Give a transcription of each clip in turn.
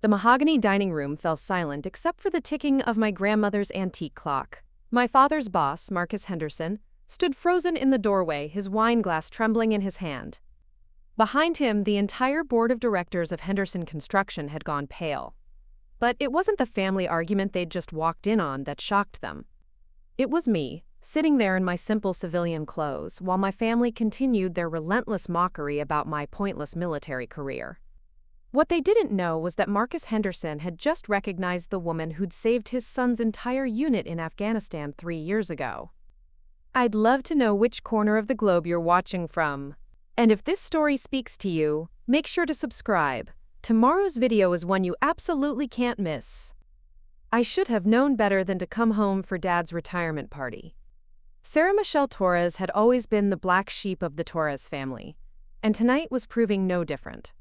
The mahogany dining room fell silent except for the ticking of my grandmother's antique clock. My father's boss, Marcus Henderson, stood frozen in the doorway, his wine glass trembling in his hand. Behind him, the entire board of directors of Henderson Construction had gone pale. But it wasn't the family argument they'd just walked in on that shocked them. It was me, sitting there in my simple civilian clothes, while my family continued their relentless mockery about my pointless military career. What they didn't know was that Marcus Henderson had just recognized the woman who'd saved his son's entire unit in Afghanistan 3 years ago. I'd love to know which corner of the globe you're watching from. And if this story speaks to you, make sure to subscribe. Tomorrow's video is one you absolutely can't miss. I should have known better than to come home for Dad's retirement party. Sarah Michelle Torres had always been the black sheep of the Torres family, and tonight was proving no different.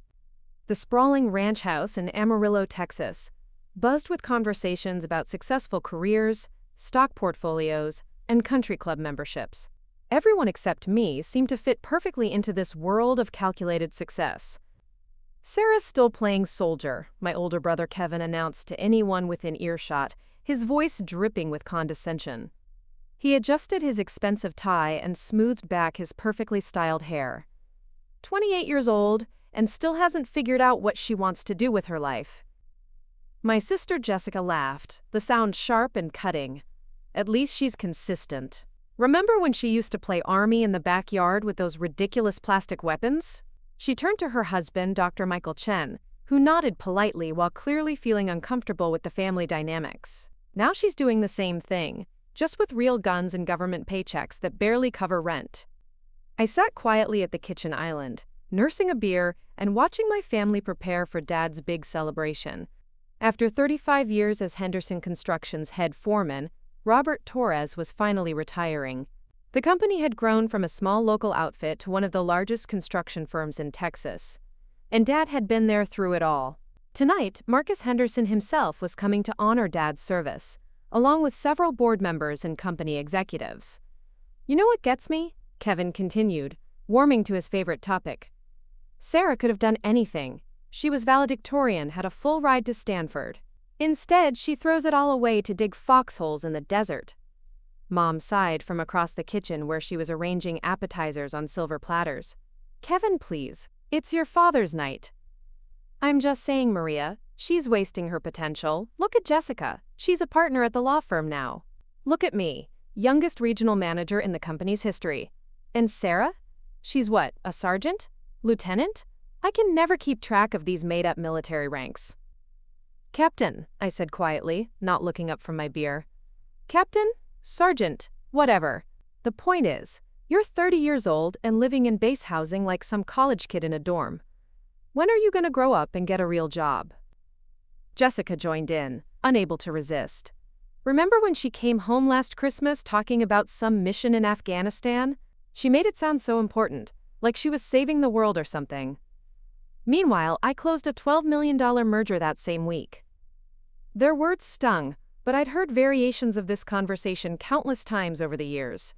The sprawling ranch house in Amarillo, Texas, buzzed with conversations about successful careers, stock portfolios, and country club memberships. Everyone except me seemed to fit perfectly into this world of calculated success. "Sarah's still playing soldier," my older brother Kevin announced to anyone within earshot, his voice dripping with condescension. He adjusted his expensive tie and smoothed back his perfectly styled hair. 28 years old, and still hasn't figured out what she wants to do with her life. My sister Jessica laughed, the sound sharp and cutting. "At least she's consistent. Remember when she used to play army in the backyard with those ridiculous plastic weapons?" She turned to her husband, Dr. Michael Chen, who nodded politely while clearly feeling uncomfortable with the family dynamics. "Now she's doing the same thing, just with real guns and government paychecks that barely cover rent." I sat quietly at the kitchen island, nursing a beer and watching my family prepare for Dad's big celebration. After 35 years as Henderson Construction's head foreman, Robert Torres was finally retiring. The company had grown from a small local outfit to one of the largest construction firms in Texas, and Dad had been there through it all. Tonight, Marcus Henderson himself was coming to honor Dad's service, along with several board members and company executives. "You know what gets me?" Kevin continued, warming to his favorite topic. "Sarah could have done anything. She was valedictorian, had a full ride to Stanford. Instead, she throws it all away to dig foxholes in the desert." Mom sighed from across the kitchen where she was arranging appetizers on silver platters. "Kevin, please. It's your father's night." "I'm just saying, Maria. She's wasting her potential. Look at Jessica. She's a partner at the law firm now. Look at me, youngest regional manager in the company's history. And Sarah? She's what, a sergeant? Lieutenant? I can never keep track of these made-up military ranks." "Captain," I said quietly, not looking up from my beer. "Captain? Sergeant? Whatever. The point is, you're 30 years old and living in base housing like some college kid in a dorm. When are you going to grow up and get a real job?" Jessica joined in, unable to resist. "Remember when she came home last Christmas talking about some mission in Afghanistan? She made it sound so important, like she was saving the world or something. Meanwhile, I closed a $12 million merger that same week." Their words stung, but I'd heard variations of this conversation countless times over the years.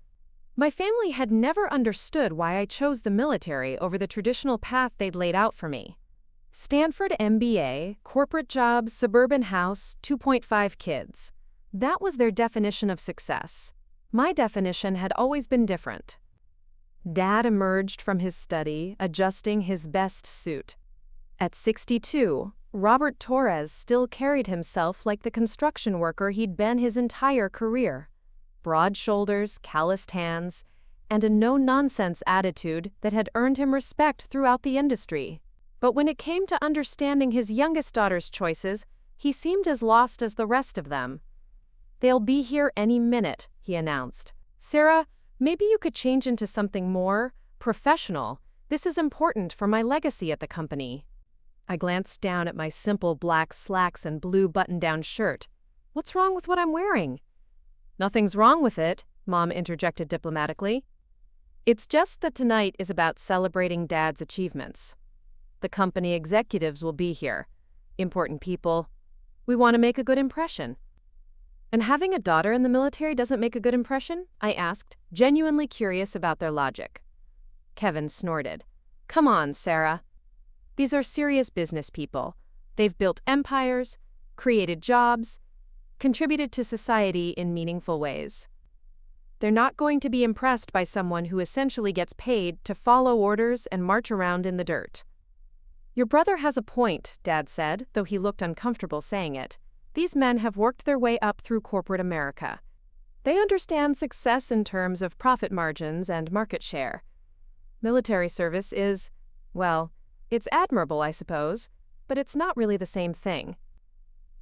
My family had never understood why I chose the military over the traditional path they'd laid out for me. Stanford MBA, corporate jobs, suburban house, 2.5 kids. That was their definition of success. My definition had always been different. Dad emerged from his study, adjusting his best suit. At 62, Robert Torres still carried himself like the construction worker he'd been his entire career. Broad shoulders, calloused hands, and a no-nonsense attitude that had earned him respect throughout the industry. But when it came to understanding his youngest daughter's choices, he seemed as lost as the rest of them. "They'll be here any minute," he announced. "Sarah, maybe you could change into something more professional. This is important for my legacy at the company." I glanced down at my simple black slacks and blue button-down shirt. "What's wrong with what I'm wearing?" "Nothing's wrong with it," Mom interjected diplomatically. "It's just that tonight is about celebrating Dad's achievements. The company executives will be here. Important people. We want to make a good impression." "And having a daughter in the military doesn't make a good impression?" I asked, genuinely curious about their logic. Kevin snorted. "Come on, Sarah. These are serious business people. They've built empires, created jobs, contributed to society in meaningful ways. They're not going to be impressed by someone who essentially gets paid to follow orders and march around in the dirt. Your brother has a point, Dad said, though he looked uncomfortable saying it. These men have worked their way up through corporate America. They understand success in terms of profit margins and market share. Military service is, well, it's admirable, I suppose, but it's not really the same thing.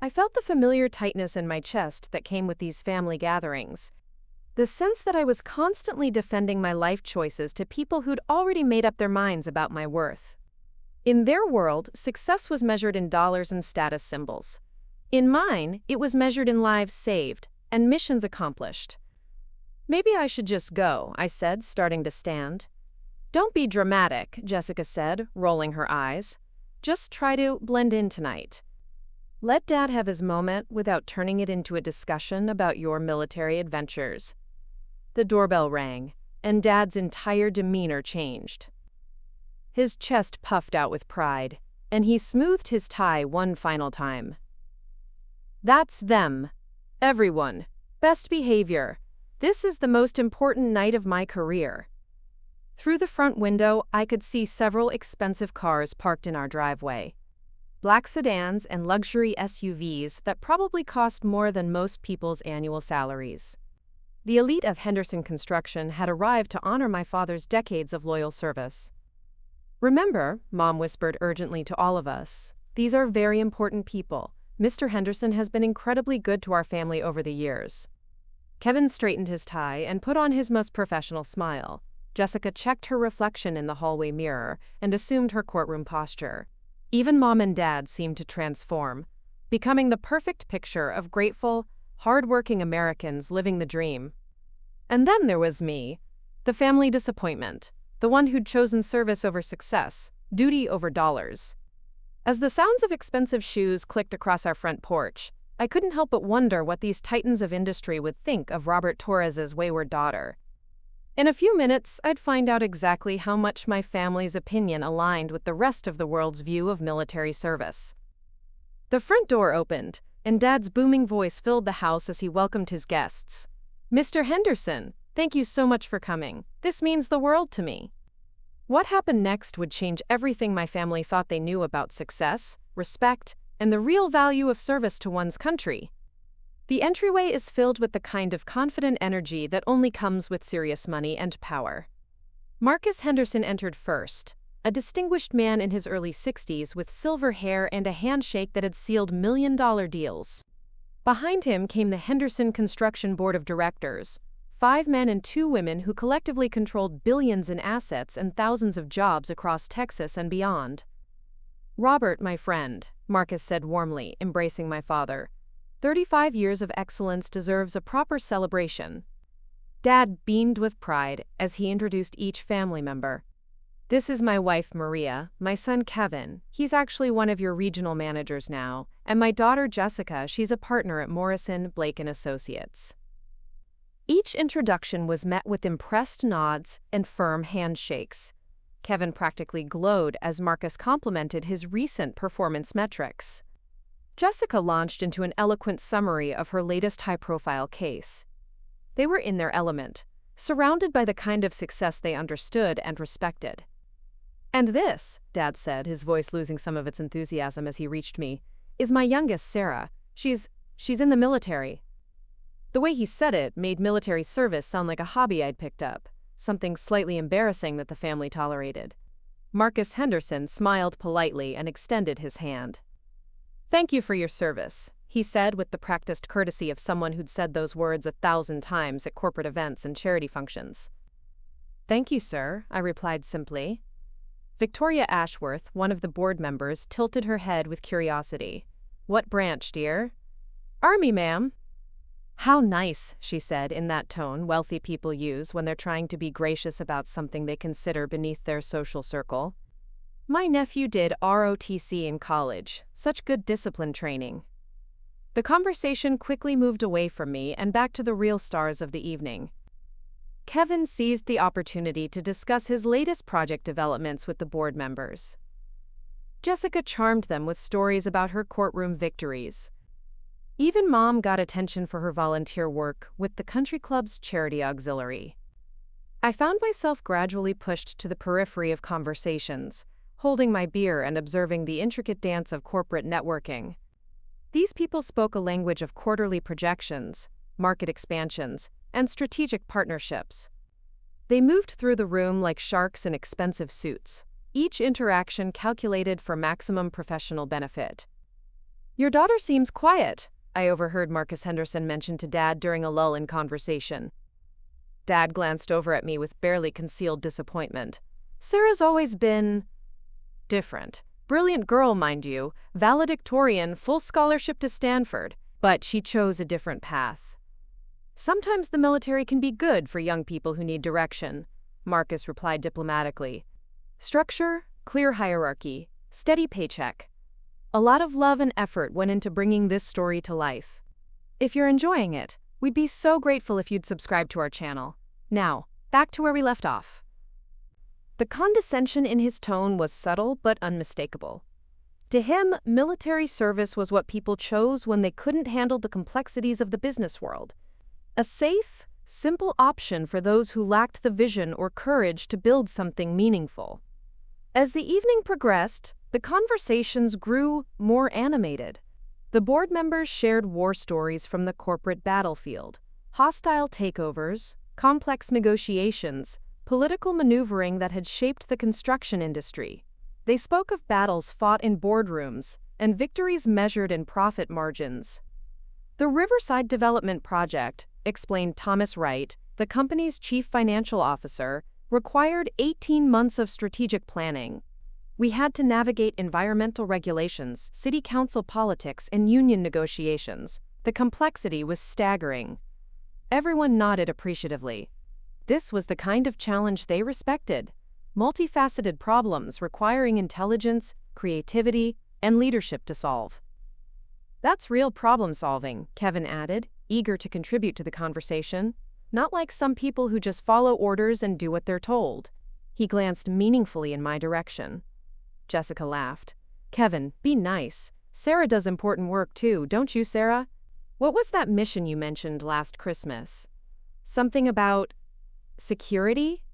I felt the familiar tightness in my chest that came with these family gatherings. The sense that I was constantly defending my life choices to people who'd already made up their minds about my worth. In their world, success was measured in dollars and status symbols. In mine, it was measured in lives saved and missions accomplished. Maybe I should just go, I said, starting to stand. Don't be dramatic, Jessica said, rolling her eyes. Just try to blend in tonight. Let Dad have his moment without turning it into a discussion about your military adventures. The doorbell rang, and Dad's entire demeanor changed. His chest puffed out with pride, and he smoothed his tie one final time. That's them. Everyone. Best behavior. This is the most important night of my career. Through the front window, I could see several expensive cars parked in our driveway. Black sedans and luxury SUVs that probably cost more than most people's annual salaries. The elite of Henderson Construction had arrived to honor my father's decades of loyal service. Remember, Mom whispered urgently to all of us, these are very important people. Mr. Henderson has been incredibly good to our family over the years. Kevin straightened his tie and put on his most professional smile. Jessica checked her reflection in the hallway mirror and assumed her courtroom posture. Even Mom and Dad seemed to transform, becoming the perfect picture of grateful, hard-working Americans living the dream. And then there was me, the family disappointment, the one who'd chosen service over success, duty over dollars. As the sounds of expensive shoes clicked across our front porch, I couldn't help but wonder what these titans of industry would think of Robert Torres's wayward daughter. In a few minutes, I'd find out exactly how much my family's opinion aligned with the rest of the world's view of military service. The front door opened, and Dad's booming voice filled the house as he welcomed his guests. Mr. Henderson, thank you so much for coming. This means the world to me. What happened next would change everything my family thought they knew about success, respect, and the real value of service to one's country. The entryway is filled with the kind of confident energy that only comes with serious money and power. Marcus Henderson entered first, a distinguished man in his early 60s with silver hair and a handshake that had sealed million-dollar deals. Behind him came the Henderson Construction Board of Directors, 5 men and 2 women who collectively controlled billions in assets and thousands of jobs across Texas and beyond. Robert, my friend, Marcus said warmly, embracing my father. 35 years of excellence deserves a proper celebration. Dad beamed with pride as he introduced each family member. This is my wife, Maria, my son, Kevin. He's actually one of your regional managers now, and my daughter, Jessica, she's a partner at Morrison, Blake & Associates. Each introduction was met with impressed nods and firm handshakes. Kevin practically glowed as Marcus complimented his recent performance metrics. Jessica launched into an eloquent summary of her latest high-profile case. They were in their element, surrounded by the kind of success they understood and respected. And this, Dad said, his voice losing some of its enthusiasm as he reached me, is my youngest, Sarah. She's in the military. The way he said it made military service sound like a hobby I'd picked up, something slightly embarrassing that the family tolerated. Marcus Henderson smiled politely and extended his hand. Thank you for your service, he said with the practiced courtesy of someone who'd said those words 1,000 times at corporate events and charity functions. Thank you, sir, I replied simply. Victoria Ashworth, one of the board members, tilted her head with curiosity. What branch, dear? Army, ma'am. How nice, she said in that tone wealthy people use when they're trying to be gracious about something they consider beneath their social circle. My nephew did ROTC in college, such good discipline training. The conversation quickly moved away from me and back to the real stars of the evening. Kevin seized the opportunity to discuss his latest project developments with the board members. Jessica charmed them with stories about her courtroom victories. Even Mom got attention for her volunteer work with the country club's charity auxiliary. I found myself gradually pushed to the periphery of conversations, holding my beer and observing the intricate dance of corporate networking. These people spoke a language of quarterly projections, market expansions, and strategic partnerships. They moved through the room like sharks in expensive suits, each interaction calculated for maximum professional benefit. "Your daughter seems quiet," I overheard Marcus Henderson mention to Dad during a lull in conversation. Dad glanced over at me with barely concealed disappointment. "Sarah's always been different. Brilliant girl, mind you, valedictorian, full scholarship to Stanford, but she chose a different path." "Sometimes the military can be good for young people who need direction," Marcus replied diplomatically. "Structure, clear hierarchy, steady paycheck. A lot of love and effort went into bringing this story to life. If you're enjoying it, we'd be so grateful if you'd subscribe to our channel. Now, back to where we left off." The condescension in his tone was subtle but unmistakable. To him, military service was what people chose when they couldn't handle the complexities of the business world. A safe, simple option for those who lacked the vision or courage to build something meaningful. As the evening progressed, the conversations grew more animated. The board members shared war stories from the corporate battlefield, hostile takeovers, complex negotiations, political maneuvering that had shaped the construction industry. They spoke of battles fought in boardrooms and victories measured in profit margins. "The Riverside Development Project," explained Thomas Wright, the company's chief financial officer, required 18 months of strategic planning. "We had to navigate environmental regulations, city council politics, and union negotiations. The complexity was staggering." Everyone nodded appreciatively. This was the kind of challenge they respected. Multifaceted problems requiring intelligence, creativity, and leadership to solve. "That's real problem solving," Kevin added, eager to contribute to the conversation. "Not like some people who just follow orders and do what they're told." He glanced meaningfully in my direction. Jessica laughed. "Kevin, be nice. Sarah does important work too, don't you, Sarah? What was that mission you mentioned last Christmas? Something about security?"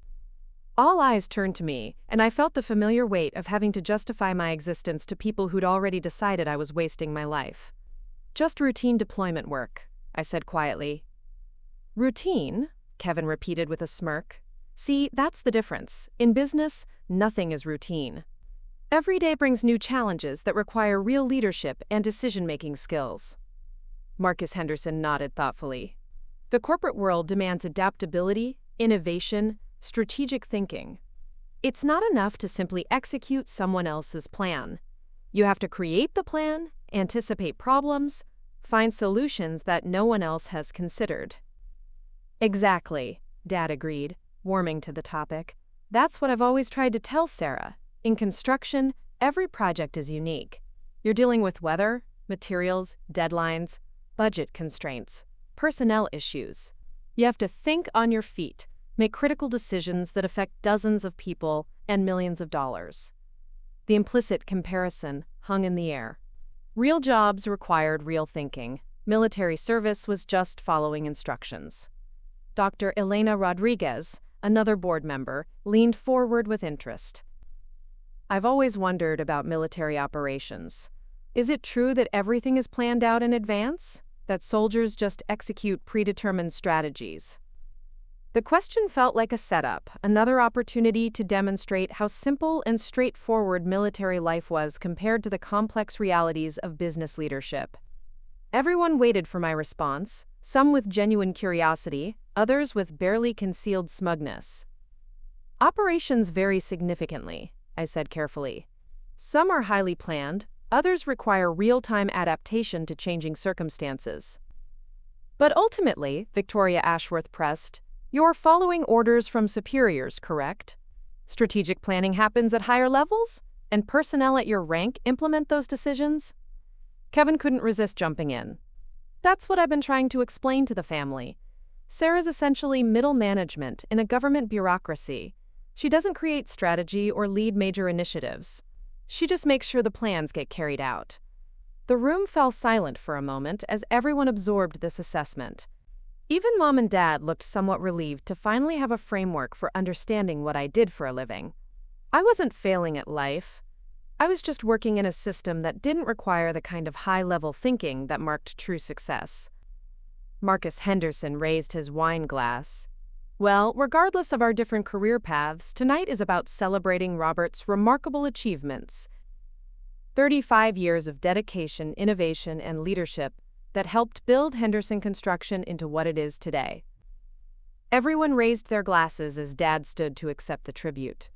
All eyes turned to me, and I felt the familiar weight of having to justify my existence to people who'd already decided I was wasting my life. "Just routine deployment work," I said quietly. "Routine?" Kevin repeated with a smirk. "See, that's the difference. In business, nothing is routine. Every day brings new challenges that require real leadership and decision-making skills." Marcus Henderson nodded thoughtfully. "The corporate world demands adaptability, innovation, strategic thinking. It's not enough to simply execute someone else's plan. You have to create the plan, anticipate problems, find solutions that no one else has considered." "Exactly," Dad agreed, warming to the topic. "That's what I've always tried to tell Sarah. In construction, every project is unique. You're dealing with weather, materials, deadlines, budget constraints, personnel issues. You have to think on your feet, make critical decisions that affect dozens of people and millions of dollars." The implicit comparison hung in the air. Real jobs required real thinking. Military service was just following instructions. Dr. Elena Rodriguez, another board member, leaned forward with interest. "I've always wondered about military operations. Is it true that everything is planned out in advance? That soldiers just execute predetermined strategies?" The question felt like a setup, another opportunity to demonstrate how simple and straightforward military life was compared to the complex realities of business leadership. Everyone waited for my response, some with genuine curiosity, others with barely concealed smugness. "Operations vary significantly," I said carefully. "Some are highly planned, others require real-time adaptation to changing circumstances." "But ultimately," Victoria Ashworth pressed, "you're following orders from superiors, correct? Strategic planning happens at higher levels, and personnel at your rank implement those decisions?" Kevin couldn't resist jumping in. "That's what I've been trying to explain to the family. Sarah's essentially middle management in a government bureaucracy. She doesn't create strategy or lead major initiatives. She just makes sure the plans get carried out." The room fell silent for a moment as everyone absorbed this assessment. Even Mom and Dad looked somewhat relieved to finally have a framework for understanding what I did for a living. I wasn't failing at life. I was just working in a system that didn't require the kind of high-level thinking that marked true success. Marcus Henderson raised his wine glass. "Well, regardless of our different career paths, tonight is about celebrating Robert's remarkable achievements. 35 years of dedication, innovation, and leadership that helped build Henderson Construction into what it is today." Everyone raised their glasses as Dad stood to accept the tribute.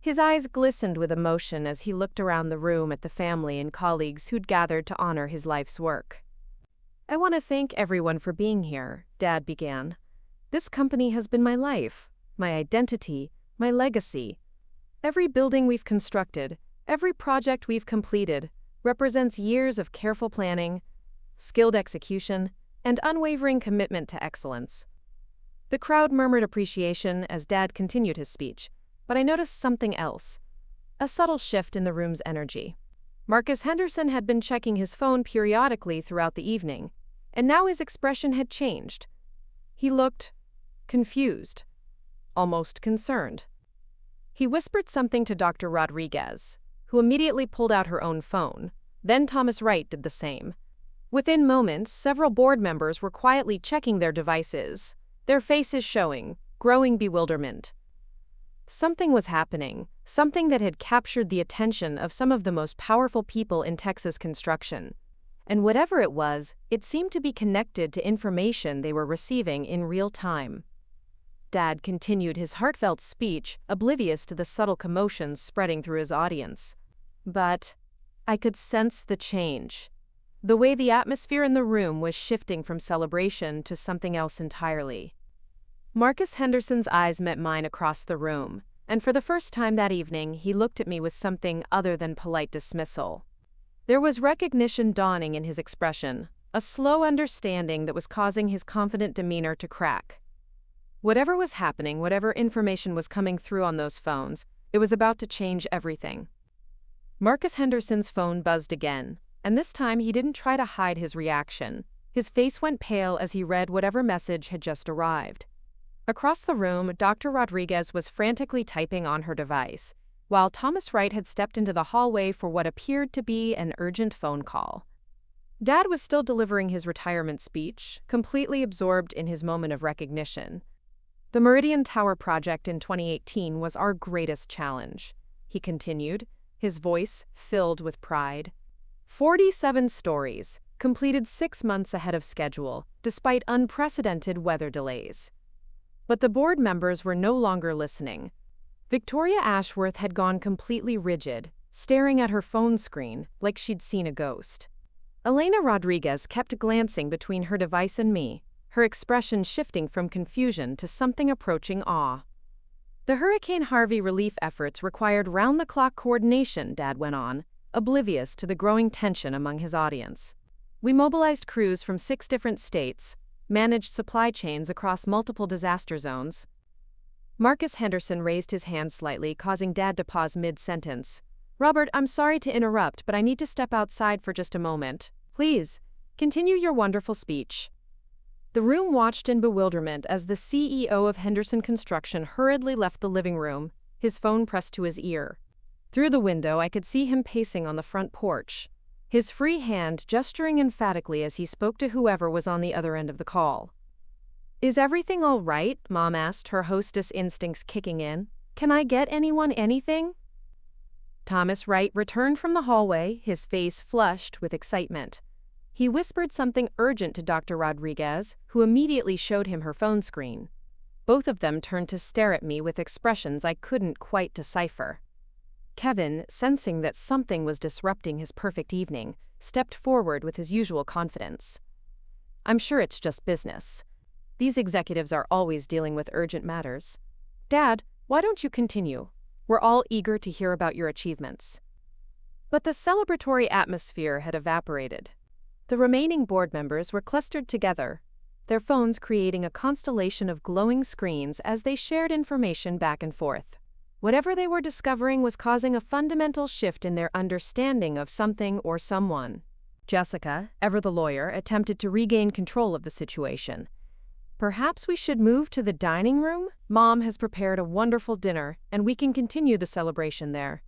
His eyes glistened with emotion as he looked around the room at the family and colleagues who'd gathered to honor his life's work. "I want to thank everyone for being here," Dad began. "This company has been my life, my identity, my legacy. Every building we've constructed, every project we've completed, represents years of careful planning, skilled execution, and unwavering commitment to excellence." The crowd murmured appreciation as Dad continued his speech, but I noticed something else, a subtle shift in the room's energy. Marcus Henderson had been checking his phone periodically throughout the evening, and now his expression had changed. He looked confused, almost concerned. He whispered something to Dr. Rodriguez, who immediately pulled out her own phone. Then Thomas Wright did the same. Within moments, several board members were quietly checking their devices, their faces showing growing bewilderment. Something was happening, something that had captured the attention of some of the most powerful people in Texas construction. And whatever it was, it seemed to be connected to information they were receiving in real time. Dad continued his heartfelt speech, oblivious to the subtle commotions spreading through his audience. But I could sense the change. The way the atmosphere in the room was shifting from celebration to something else entirely. Marcus Henderson's eyes met mine across the room, and for the first time that evening, he looked at me with something other than polite dismissal. There was recognition dawning in his expression, a slow understanding that was causing his confident demeanor to crack. Whatever was happening, whatever information was coming through on those phones, it was about to change everything. Marcus Henderson's phone buzzed again, and this time he didn't try to hide his reaction. His face went pale as he read whatever message had just arrived. Across the room, Dr. Rodriguez was frantically typing on her device, while Thomas Wright had stepped into the hallway for what appeared to be an urgent phone call. Dad was still delivering his retirement speech, completely absorbed in his moment of recognition. "The Meridian Tower project in 2018 was our greatest challenge," he continued, his voice filled with pride. 47 stories, completed 6 months ahead of schedule, despite unprecedented weather delays. But the board members were no longer listening. Victoria Ashworth had gone completely rigid, staring at her phone screen like she'd seen a ghost. Elena Rodriguez kept glancing between her device and me, her expression shifting from confusion to something approaching awe. "The Hurricane Harvey relief efforts required round-the-clock coordination," Dad went on, oblivious to the growing tension among his audience. "We mobilized crews from 6 different states, managed supply chains across multiple disaster zones." Marcus Henderson raised his hand slightly, causing Dad to pause mid-sentence. "Robert, I'm sorry to interrupt, but I need to step outside for just a moment. Please, continue your wonderful speech." The room watched in bewilderment as the CEO of Henderson Construction hurriedly left the living room, his phone pressed to his ear. Through the window, I could see him pacing on the front porch, his free hand gesturing emphatically as he spoke to whoever was on the other end of the call. "Is everything all right?" Mom asked, her hostess instincts kicking in. "Can I get anyone anything?" Thomas Wright returned from the hallway, his face flushed with excitement. He whispered something urgent to Dr. Rodriguez, who immediately showed him her phone screen. Both of them turned to stare at me with expressions I couldn't quite decipher. Kevin, sensing that something was disrupting his perfect evening, stepped forward with his usual confidence. "I'm sure it's just business. These executives are always dealing with urgent matters. Dad, why don't you continue? We're all eager to hear about your achievements." But the celebratory atmosphere had evaporated. The remaining board members were clustered together, their phones creating a constellation of glowing screens as they shared information back and forth. Whatever they were discovering was causing a fundamental shift in their understanding of something or someone. Jessica, ever the lawyer, attempted to regain control of the situation. Perhaps we should move to the dining room? Mom has prepared a wonderful dinner, and we can continue the celebration there.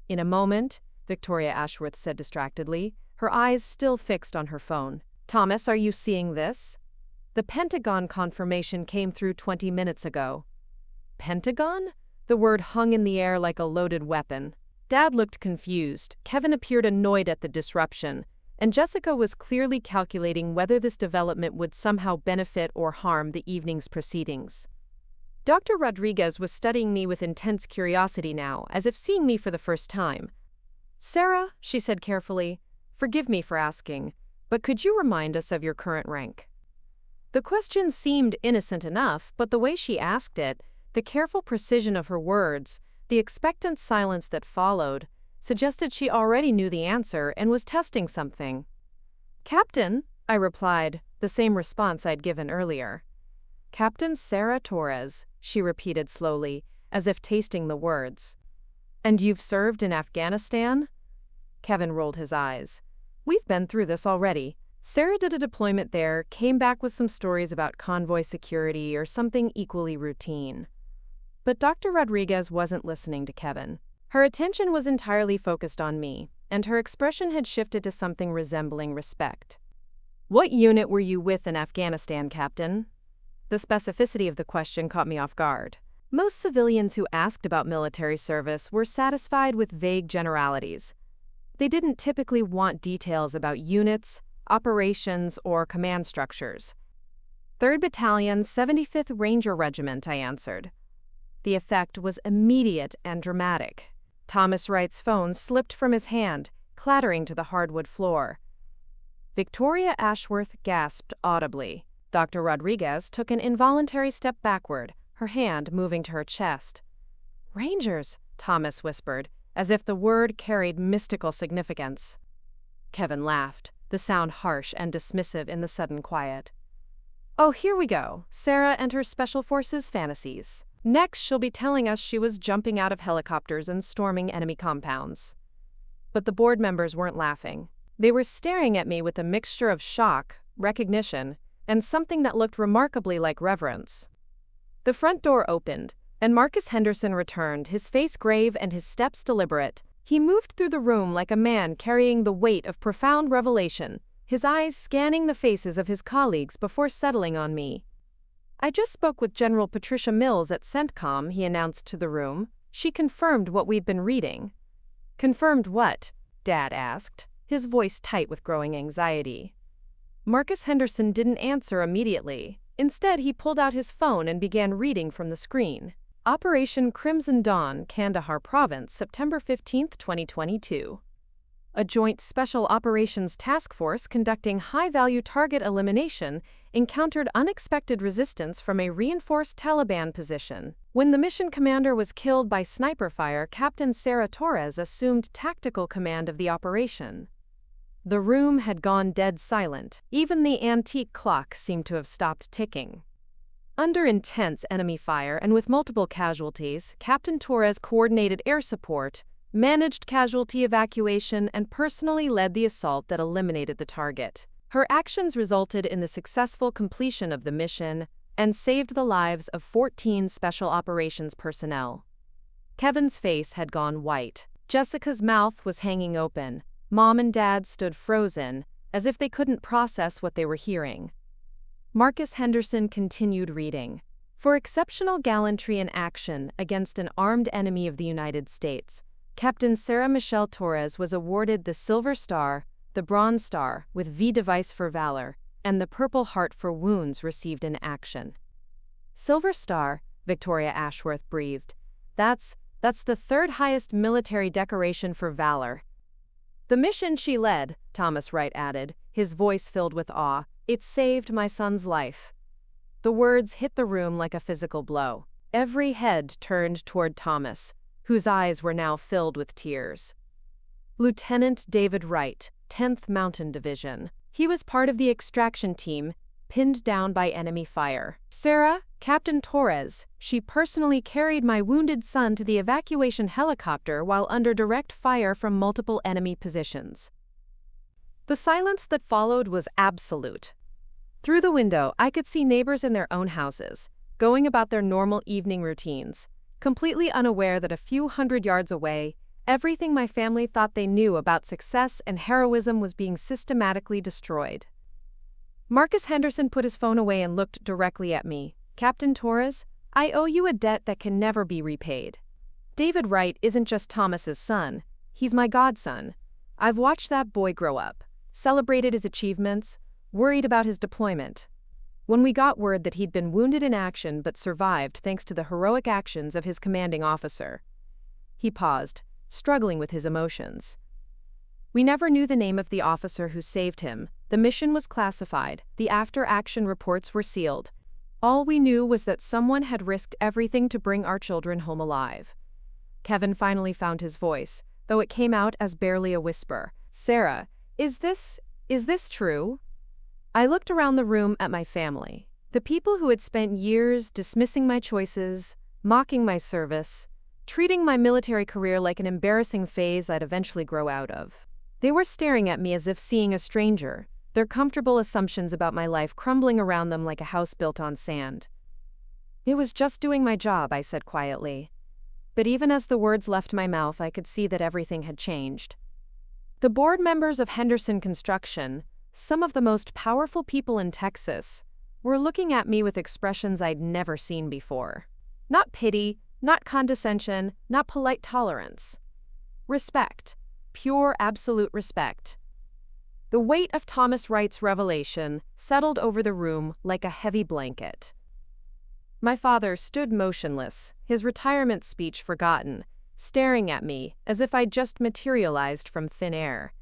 In a moment, Victoria Ashworth said distractedly, her eyes still fixed on her phone. Thomas, are you seeing this? The Pentagon confirmation came through 20 minutes ago. Pentagon? The word hung in the air like a loaded weapon. Dad looked confused, Kevin appeared annoyed at the disruption, and Jessica was clearly calculating whether this development would somehow benefit or harm the evening's proceedings. Dr. Rodriguez was studying me with intense curiosity now, as if seeing me for the first time. Sarah, she said carefully, forgive me for asking, but could you remind us of your current rank? The question seemed innocent enough, but the way she asked it, the careful precision of her words, the expectant silence that followed, suggested she already knew the answer and was testing something. Captain, I replied, the same response I'd given earlier. Captain Sarah Torres, she repeated slowly, as if tasting the words. And you've served in Afghanistan? Kevin rolled his eyes. We've been through this already. Sarah did a deployment there, came back with some stories about convoy security or something equally routine. But Dr. Rodriguez wasn't listening to Kevin. Her attention was entirely focused on me, and her expression had shifted to something resembling respect. What unit were you with in Afghanistan, Captain? The specificity of the question caught me off guard. Most civilians who asked about military service were satisfied with vague generalities. They didn't typically want details about units, operations, or command structures. 3rd Battalion, 75th Ranger Regiment, I answered. The effect was immediate and dramatic. Thomas Wright's phone slipped from his hand, clattering to the hardwood floor. Victoria Ashworth gasped audibly. Dr. Rodriguez took an involuntary step backward, her hand moving to her chest. Rangers, Thomas whispered, as if the word carried mystical significance. Kevin laughed, the sound harsh and dismissive in the sudden quiet. Oh, here we go. Sarah and her Special Forces fantasies. Next, she'll be telling us she was jumping out of helicopters and storming enemy compounds. But the board members weren't laughing. They were staring at me with a mixture of shock, recognition, and something that looked remarkably like reverence. The front door opened, and Marcus Henderson returned, his face grave and his steps deliberate. He moved through the room like a man carrying the weight of profound revelation, his eyes scanning the faces of his colleagues before settling on me. I just spoke with General Patricia Mills at CENTCOM, he announced to the room. She confirmed what we'd been reading. Confirmed what? Dad asked, his voice tight with growing anxiety. Marcus Henderson didn't answer immediately. Instead, he pulled out his phone and began reading from the screen. Operation Crimson Dawn, Kandahar Province, September 15, 2022. A joint Special Operations Task Force conducting high-value target elimination encountered unexpected resistance from a reinforced Taliban position. When the mission commander was killed by sniper fire, Captain Sarah Torres assumed tactical command of the operation. The room had gone dead silent. Even the antique clock seemed to have stopped ticking. Under intense enemy fire and with multiple casualties, Captain Torres coordinated air support, managed casualty evacuation, and personally led the assault that eliminated the target. Her actions resulted in the successful completion of the mission and saved the lives of 14 Special Operations personnel. Kevin's face had gone white. Jessica's mouth was hanging open. Mom and Dad stood frozen, as if they couldn't process what they were hearing. Marcus Henderson continued reading. For exceptional gallantry in action against an armed enemy of the United States, Captain Sarah Michelle Torres was awarded the Silver Star, the Bronze Star with V device for valor, and the Purple Heart for wounds received in action. Silver Star, Victoria Ashworth breathed. That's the third highest military decoration for valor. The mission she led, Thomas Wright added, his voice filled with awe, it saved my son's life. The words hit the room like a physical blow. Every head turned toward Thomas, whose eyes were now filled with tears. Lieutenant David Wright, 10th Mountain Division. He was part of the extraction team, pinned down by enemy fire. Sarah, Captain Torres, she personally carried my wounded son to the evacuation helicopter while under direct fire from multiple enemy positions. The silence that followed was absolute. Through the window, I could see neighbors in their own houses, going about their normal evening routines, completely unaware that a few hundred yards away, everything my family thought they knew about success and heroism was being systematically destroyed. Marcus Henderson put his phone away and looked directly at me. Captain Torres, I owe you a debt that can never be repaid. David Wright isn't just Thomas's son, he's my godson. I've watched that boy grow up, celebrated his achievements, worried about his deployment. When we got word that he'd been wounded in action but survived thanks to the heroic actions of his commanding officer. He paused, struggling with his emotions. We never knew the name of the officer who saved him. The mission was classified, the after-action reports were sealed. All we knew was that someone had risked everything to bring our children home alive. Kevin finally found his voice, though it came out as barely a whisper. Sarah, is this true? I looked around the room at my family, the people who had spent years dismissing my choices, mocking my service, treating my military career like an embarrassing phase I'd eventually grow out of. They were staring at me as if seeing a stranger, their comfortable assumptions about my life crumbling around them like a house built on sand. It was just doing my job, I said quietly. But even as the words left my mouth, I could see that everything had changed. The board members of Henderson Construction, some of the most powerful people in Texas, were looking at me with expressions I'd never seen before. Not pity, not condescension, not polite tolerance. Respect. Pure, absolute respect. The weight of Thomas Wright's revelation settled over the room like a heavy blanket. My father stood motionless, his retirement speech forgotten, staring at me as if I'd just materialized from thin air.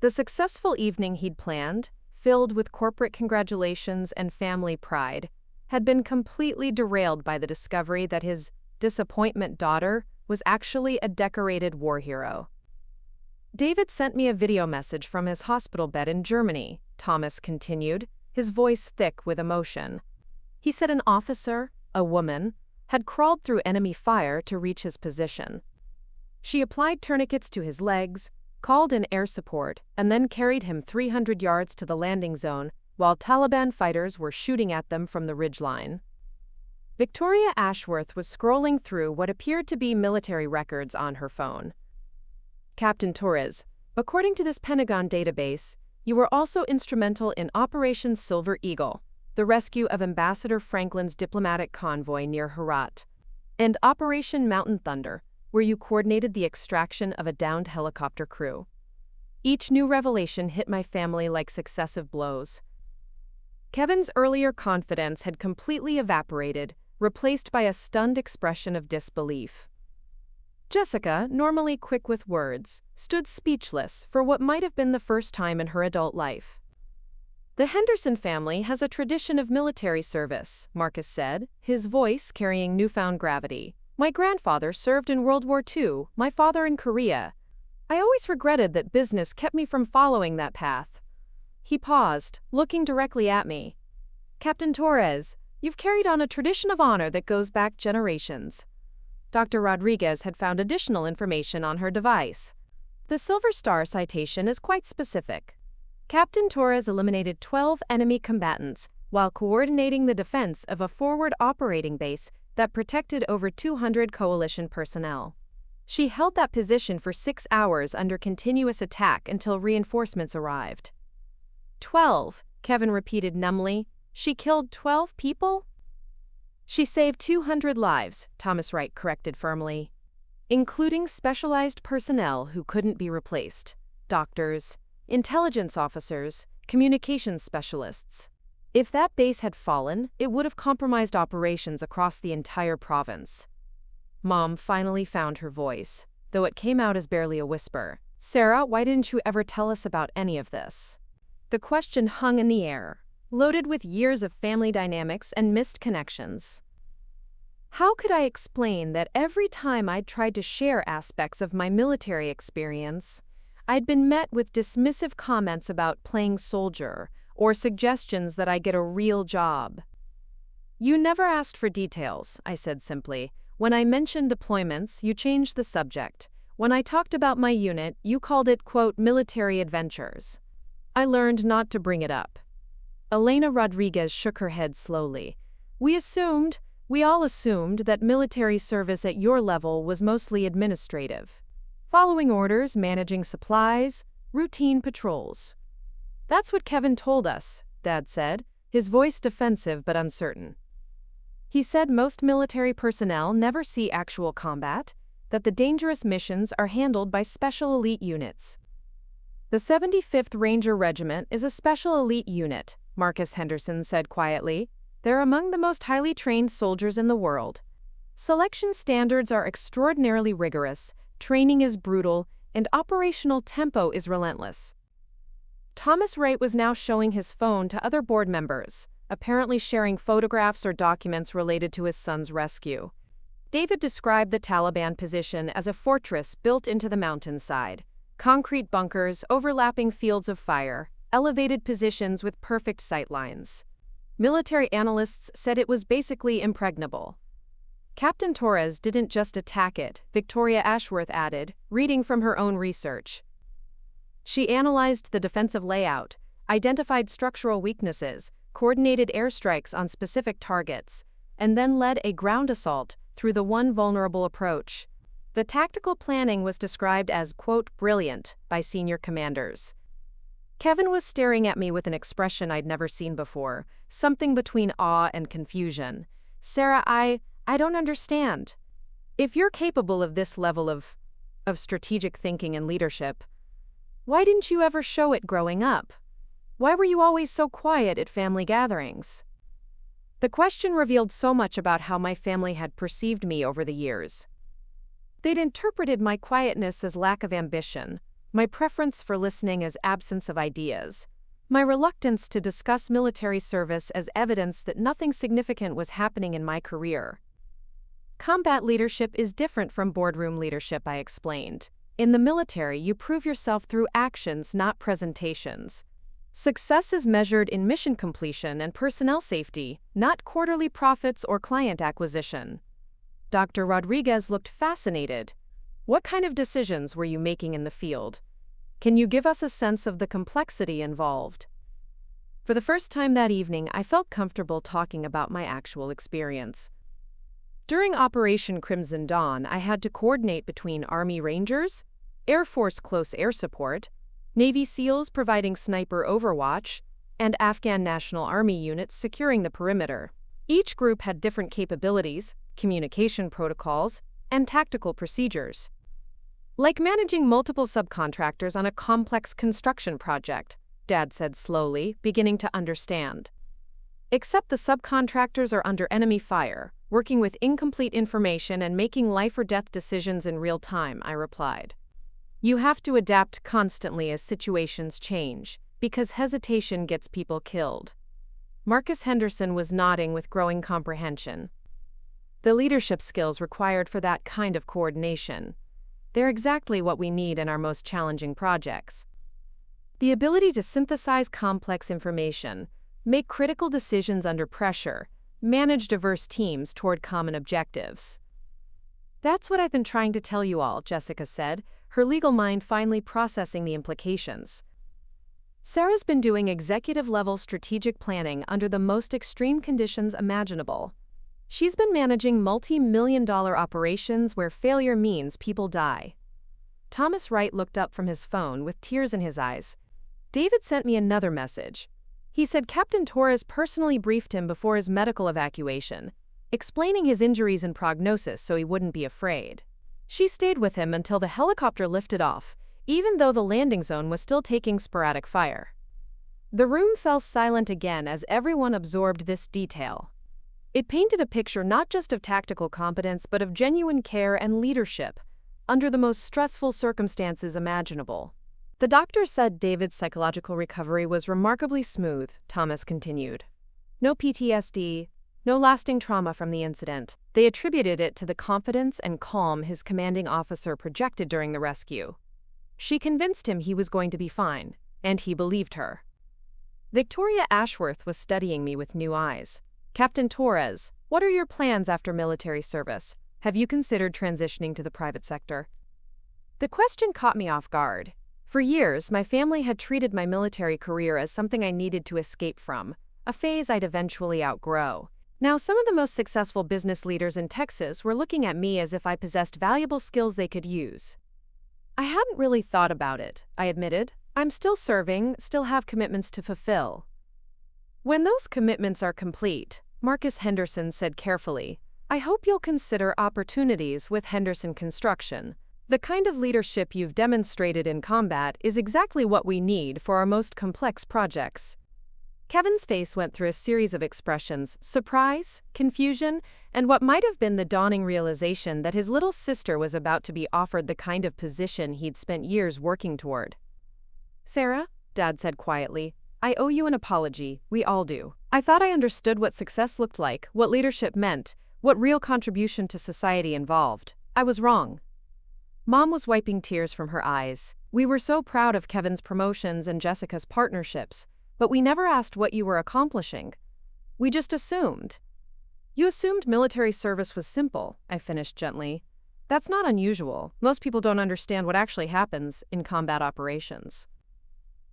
The successful evening he'd planned, filled with corporate congratulations and family pride, had been completely derailed by the discovery that his disappointment daughter was actually a decorated war hero. David sent me a video message from his hospital bed in Germany, Thomas continued, his voice thick with emotion. He said an officer, a woman, had crawled through enemy fire to reach his position. She applied tourniquets to his legs, called in air support, and then carried him 300 yards to the landing zone while Taliban fighters were shooting at them from the ridgeline. Victoria Ashworth was scrolling through what appeared to be military records on her phone. Captain Torres, according to this Pentagon database, you were also instrumental in Operation Silver Eagle, the rescue of Ambassador Franklin's diplomatic convoy near Herat, and Operation Mountain Thunder, where you coordinated the extraction of a downed helicopter crew. Each new revelation hit my family like successive blows. Kevin's earlier confidence had completely evaporated, replaced by a stunned expression of disbelief. Jessica, normally quick with words, stood speechless for what might have been the first time in her adult life. The Henderson family has a tradition of military service, Marcus said, his voice carrying newfound gravity. My grandfather served in World War II, my father in Korea. I always regretted that business kept me from following that path. He paused, looking directly at me. Captain Torres, you've carried on a tradition of honor that goes back generations. Dr. Rodriguez had found additional information on her device. The Silver Star citation is quite specific. Captain Torres eliminated 12 enemy combatants while coordinating the defense of a forward operating base that protected over 200 coalition personnel. She held that position for 6 hours under continuous attack until reinforcements arrived. 12, Kevin repeated numbly. She killed 12 people? She saved 200 lives, Thomas Wright corrected firmly, including specialized personnel who couldn't be replaced, doctors, intelligence officers, communications specialists. If that base had fallen, it would have compromised operations across the entire province. Mom finally found her voice, though it came out as barely a whisper. Sarah, why didn't you ever tell us about any of this? The question hung in the air, loaded with years of family dynamics and missed connections. How could I explain that every time I'd tried to share aspects of my military experience, I'd been met with dismissive comments about playing soldier or suggestions that I get a real job. You never asked for details, I said simply. When I mentioned deployments, you changed the subject. When I talked about my unit, you called it, quote, military adventures. I learned not to bring it up. Elena Rodriguez shook her head slowly. We all assumed that military service at your level was mostly administrative. Following orders, managing supplies, routine patrols. That's what Kevin told us, Dad said, his voice defensive but uncertain. He said most military personnel never see actual combat, that the dangerous missions are handled by special elite units. The 75th Ranger Regiment is a special elite unit, Marcus Henderson said quietly. They're among the most highly trained soldiers in the world. Selection standards are extraordinarily rigorous, training is brutal, and operational tempo is relentless. Thomas Wright was now showing his phone to other board members, apparently sharing photographs or documents related to his son's rescue. David described the Taliban position as a fortress built into the mountainside. Concrete bunkers, overlapping fields of fire, elevated positions with perfect sight lines. Military analysts said it was basically impregnable. Captain Torres didn't just attack it, Victoria Ashworth added, reading from her own research. She analyzed the defensive layout, identified structural weaknesses, coordinated airstrikes on specific targets, and then led a ground assault through the one vulnerable approach. The tactical planning was described as, quote, brilliant by senior commanders. Kevin was staring at me with an expression I'd never seen before, something between awe and confusion. Sarah, I don't understand. If you're capable of this level of strategic thinking and leadership, why didn't you ever show it growing up? Why were you always so quiet at family gatherings? The question revealed so much about how my family had perceived me over the years. They'd interpreted my quietness as lack of ambition, my preference for listening as absence of ideas, my reluctance to discuss military service as evidence that nothing significant was happening in my career. Combat leadership is different from boardroom leadership, I explained. In the military, you prove yourself through actions, not presentations. Success is measured in mission completion and personnel safety, not quarterly profits or client acquisition. Dr. Rodriguez looked fascinated. What kind of decisions were you making in the field? Can you give us a sense of the complexity involved? For the first time that evening, I felt comfortable talking about my actual experience. During Operation Crimson Dawn, I had to coordinate between Army Rangers, Air Force Close Air Support, Navy SEALs providing sniper overwatch, and Afghan National Army units securing the perimeter. Each group had different capabilities, communication protocols, and tactical procedures. Like managing multiple subcontractors on a complex construction project, Dad said slowly, beginning to understand. Except the subcontractors are under enemy fire, working with incomplete information and making life or death decisions in real time, I replied. You have to adapt constantly as situations change, because hesitation gets people killed. Marcus Henderson was nodding with growing comprehension. The leadership skills required for that kind of coordination. They're exactly what we need in our most challenging projects. The ability to synthesize complex information, make critical decisions under pressure, manage diverse teams toward common objectives. That's what I've been trying to tell you all, Jessica said, her legal mind finally processing the implications. Sarah's been doing executive-level strategic planning under the most extreme conditions imaginable. She's been managing multi-million-dollar operations where failure means people die. Thomas Wright looked up from his phone with tears in his eyes. David sent me another message. He said Captain Torres personally briefed him before his medical evacuation, explaining his injuries and prognosis so he wouldn't be afraid. She stayed with him until the helicopter lifted off, even though the landing zone was still taking sporadic fire. The room fell silent again as everyone absorbed this detail. It painted a picture not just of tactical competence but of genuine care and leadership, under the most stressful circumstances imaginable. The doctor said David's psychological recovery was remarkably smooth, Thomas continued. No PTSD, no lasting trauma from the incident. They attributed it to the confidence and calm his commanding officer projected during the rescue. She convinced him he was going to be fine, and he believed her. Victoria Ashworth was studying me with new eyes. Captain Torres, what are your plans after military service? Have you considered transitioning to the private sector? The question caught me off guard. For years, my family had treated my military career as something I needed to escape from, a phase I'd eventually outgrow. Now, some of the most successful business leaders in Texas were looking at me as if I possessed valuable skills they could use. I hadn't really thought about it, I admitted. I'm still serving, still have commitments to fulfill. When those commitments are complete, Marcus Henderson said carefully, I hope you'll consider opportunities with Henderson Construction. The kind of leadership you've demonstrated in combat is exactly what we need for our most complex projects. Kevin's face went through a series of expressions: surprise, confusion, and what might have been the dawning realization that his little sister was about to be offered the kind of position he'd spent years working toward. Sarah, Dad said quietly, I owe you an apology, we all do. I thought I understood what success looked like, what leadership meant, what real contribution to society involved. I was wrong. Mom was wiping tears from her eyes. We were so proud of Kevin's promotions and Jessica's partnerships, but we never asked what you were accomplishing. We just assumed. You assumed military service was simple, I finished gently. That's not unusual. Most people don't understand what actually happens in combat operations.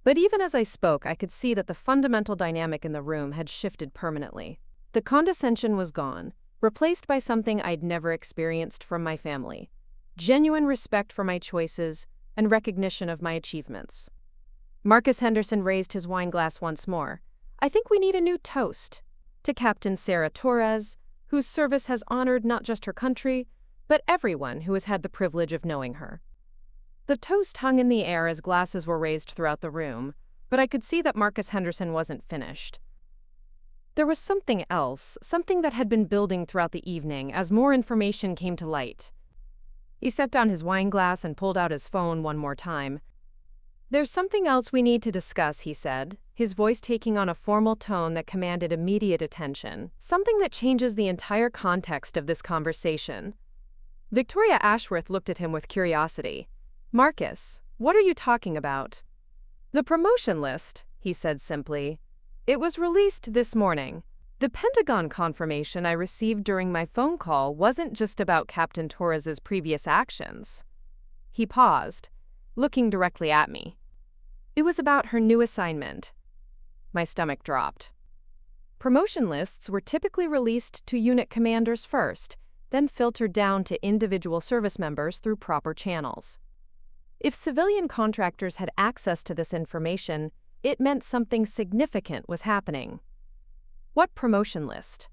But even as I spoke, I could see that the fundamental dynamic in the room had shifted permanently. The condescension was gone, replaced by something I'd never experienced from my family: genuine respect for my choices and recognition of my achievements. Marcus Henderson raised his wine glass once more. I think we need a new toast to Captain Sarah Torres, whose service has honored not just her country, but everyone who has had the privilege of knowing her. The toast hung in the air as glasses were raised throughout the room, but I could see that Marcus Henderson wasn't finished. There was something else, something that had been building throughout the evening as more information came to light. He set down his wine glass and pulled out his phone one more time. There's something else we need to discuss, he said, his voice taking on a formal tone that commanded immediate attention, something that changes the entire context of this conversation. Victoria Ashworth looked at him with curiosity. Marcus, what are you talking about? The promotion list, he said simply. It was released this morning. The Pentagon confirmation I received during my phone call wasn't just about Captain Torres's previous actions. He paused, looking directly at me. It was about her new assignment. My stomach dropped. Promotion lists were typically released to unit commanders first, then filtered down to individual service members through proper channels. If civilian contractors had access to this information, it meant something significant was happening. What promotion list?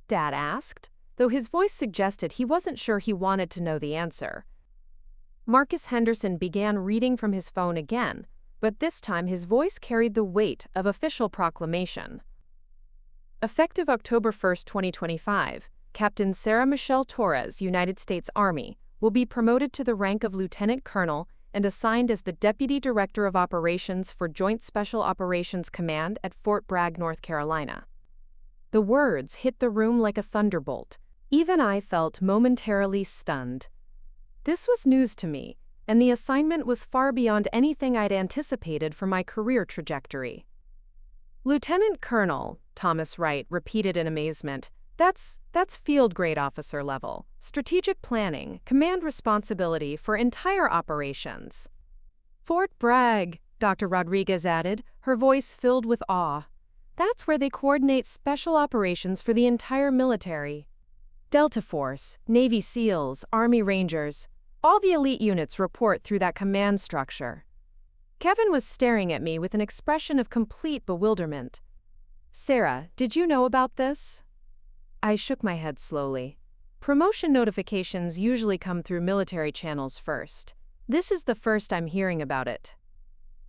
Dad asked, though his voice suggested he wasn't sure he wanted to know the answer. Marcus Henderson began reading from his phone again, but this time his voice carried the weight of official proclamation. Effective October 1, 2025, Captain Sarah Michelle Torres, United States Army, will be promoted to the rank of Lieutenant Colonel and assigned as the Deputy Director of Operations for Joint Special Operations Command at Fort Bragg, North Carolina. The words hit the room like a thunderbolt. Even I felt momentarily stunned. This was news to me, and the assignment was far beyond anything I'd anticipated for my career trajectory. Lieutenant Colonel, Thomas Wright repeated in amazement. That's field grade officer level. Strategic planning, command responsibility for entire operations. Fort Bragg, Dr. Rodriguez added, her voice filled with awe. That's where they coordinate special operations for the entire military. Delta Force, Navy SEALs, Army Rangers, all the elite units report through that command structure. Kevin was staring at me with an expression of complete bewilderment. Sarah, did you know about this? I shook my head slowly. Promotion notifications usually come through military channels first. This is the first I'm hearing about it.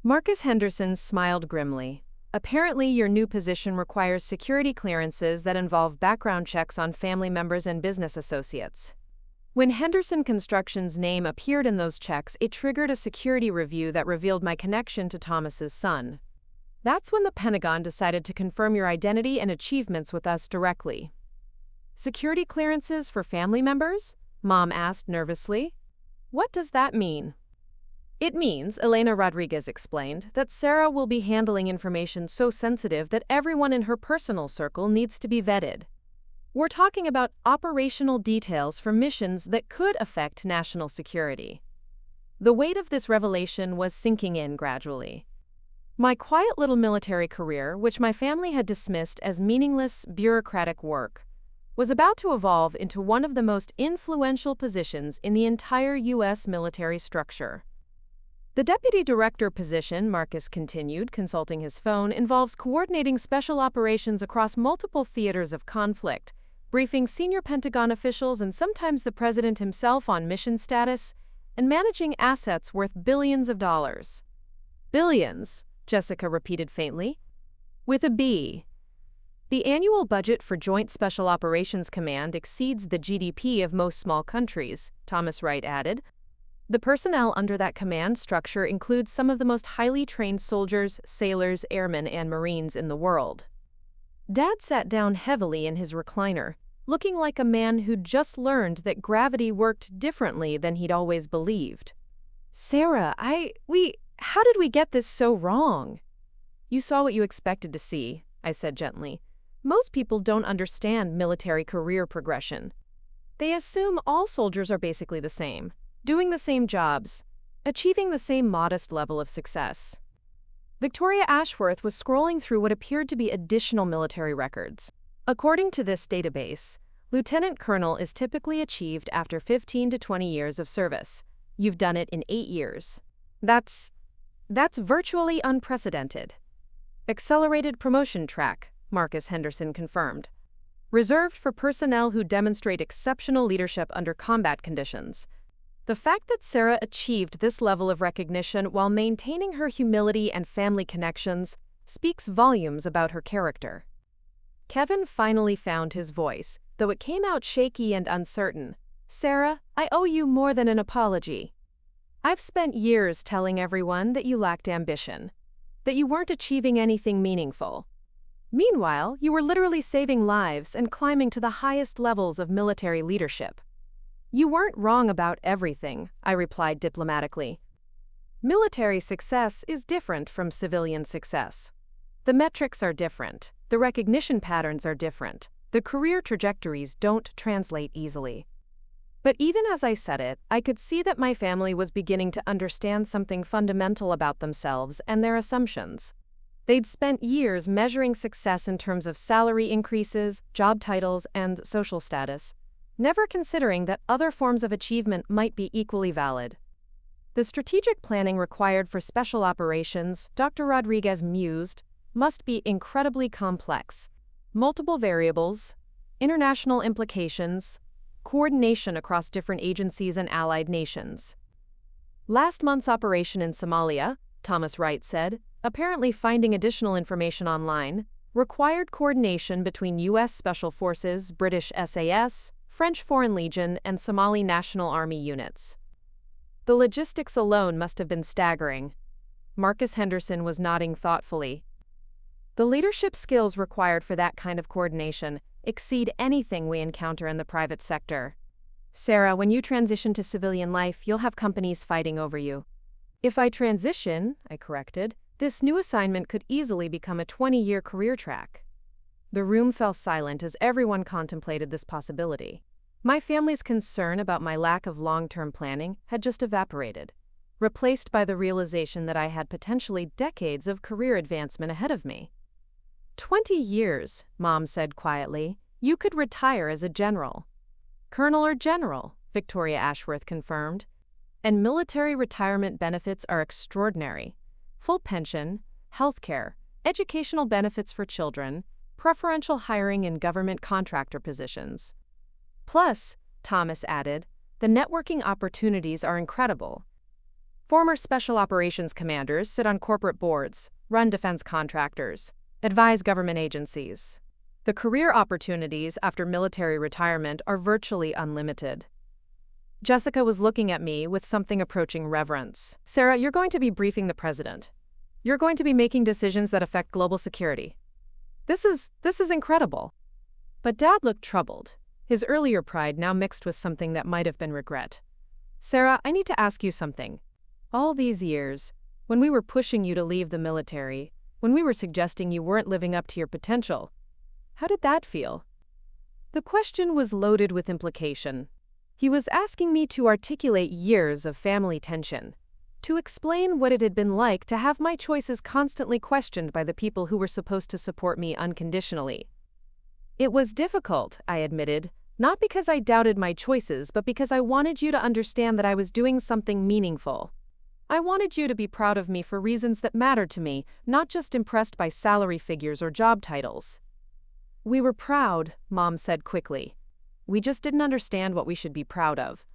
Marcus Henderson smiled grimly. Apparently, your new position requires security clearances that involve background checks on family members and business associates. When Henderson Construction's name appeared in those checks, it triggered a security review that revealed my connection to Thomas's son. That's when the Pentagon decided to confirm your identity and achievements with us directly. Security clearances for family members? Mom asked nervously. What does that mean? It means, Elena Rodriguez explained, that Sarah will be handling information so sensitive that everyone in her personal circle needs to be vetted. We're talking about operational details for missions that could affect national security. The weight of this revelation was sinking in gradually. My quiet little military career, which my family had dismissed as meaningless bureaucratic work, was about to evolve into one of the most influential positions in the entire U.S. military structure. The deputy director position, Marcus continued, consulting his phone, involves coordinating special operations across multiple theaters of conflict, briefing senior Pentagon officials and sometimes the president himself on mission status, and managing assets worth billions of dollars. Billions, Jessica repeated faintly. With a B. The annual budget for Joint Special Operations Command exceeds the GDP of most small countries, Thomas Wright added. The personnel under that command structure includes some of the most highly trained soldiers, sailors, airmen, and Marines in the world. Dad sat down heavily in his recliner, looking like a man who'd just learned that gravity worked differently than he'd always believed. Sarah, how did we get this so wrong? You saw what you expected to see, I said gently. Most people don't understand military career progression. They assume all soldiers are basically the same, doing the same jobs, achieving the same modest level of success. Victoria Ashworth was scrolling through what appeared to be additional military records. According to this database, Lieutenant Colonel is typically achieved after 15 to 20 years of service. You've done it in 8 years. That's virtually unprecedented. Accelerated promotion track, Marcus Henderson confirmed. Reserved for personnel who demonstrate exceptional leadership under combat conditions. The fact that Sarah achieved this level of recognition while maintaining her humility and family connections speaks volumes about her character. Kevin finally found his voice, though it came out shaky and uncertain. Sarah, I owe you more than an apology. I've spent years telling everyone that you lacked ambition, that you weren't achieving anything meaningful. Meanwhile, you were literally saving lives and climbing to the highest levels of military leadership. You weren't wrong about everything, I replied diplomatically. Military success is different from civilian success. The metrics are different, the recognition patterns are different, the career trajectories don't translate easily. But even as I said it, I could see that my family was beginning to understand something fundamental about themselves and their assumptions. They'd spent years measuring success in terms of salary increases, job titles, and social status, never considering that other forms of achievement might be equally valid. The strategic planning required for special operations, Dr. Rodriguez mused, must be incredibly complex. Multiple variables, international implications, coordination across different agencies and allied nations. Last month's operation in Somalia, Thomas Wright said, apparently finding additional information online, required coordination between U.S. Special Forces, British SAS, French Foreign Legion, and Somali National Army units. The logistics alone must have been staggering. Marcus Henderson was nodding thoughtfully. The leadership skills required for that kind of coordination exceed anything we encounter in the private sector. Sarah, when you transition to civilian life, you'll have companies fighting over you. If I transition, I corrected, this new assignment could easily become a 20-year career track. The room fell silent as everyone contemplated this possibility. My family's concern about my lack of long-term planning had just evaporated, replaced by the realization that I had potentially decades of career advancement ahead of me. 20 years, Mom said quietly. You could retire as a general. Colonel or general, Victoria Ashworth confirmed. And military retirement benefits are extraordinary. Full pension, health care, educational benefits for children, preferential hiring in government contractor positions. Plus, Thomas added, the networking opportunities are incredible. Former special operations commanders sit on corporate boards, run defense contractors, advise government agencies. The career opportunities after military retirement are virtually unlimited. Jessica was looking at me with something approaching reverence. Sarah, you're going to be briefing the president. You're going to be making decisions that affect global security. This is incredible. But Dad looked troubled, his earlier pride now mixed with something that might have been regret. Sarah, I need to ask you something. All these years, when we were pushing you to leave the military, when we were suggesting you weren't living up to your potential, how did that feel?" The question was loaded with implication. He was asking me to articulate years of family tension, to explain what it had been like to have my choices constantly questioned by the people who were supposed to support me unconditionally. "It was difficult," I admitted, "not because I doubted my choices, but because I wanted you to understand that I was doing something meaningful. I wanted you to be proud of me for reasons that mattered to me, not just impressed by salary figures or job titles." "We were proud," Mom said quickly. "We just didn't understand what we should be proud of."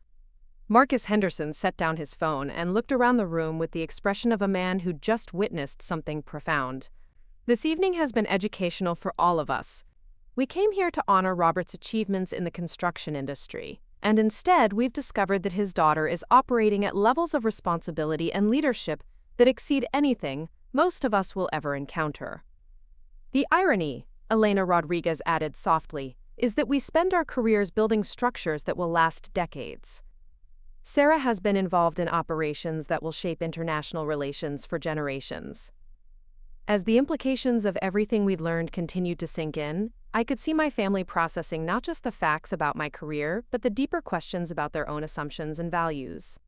Marcus Henderson set down his phone and looked around the room with the expression of a man who'd just witnessed something profound. "This evening has been educational for all of us. We came here to honor Robert's achievements in the construction industry, and instead we've discovered that his daughter is operating at levels of responsibility and leadership that exceed anything most of us will ever encounter. The irony," Elena Rodriguez added softly, "is that we spend our careers building structures that will last decades. Sarah has been involved in operations that will shape international relations for generations." As the implications of everything we'd learned continued to sink in, I could see my family processing not just the facts about my career, but the deeper questions about their own assumptions and values.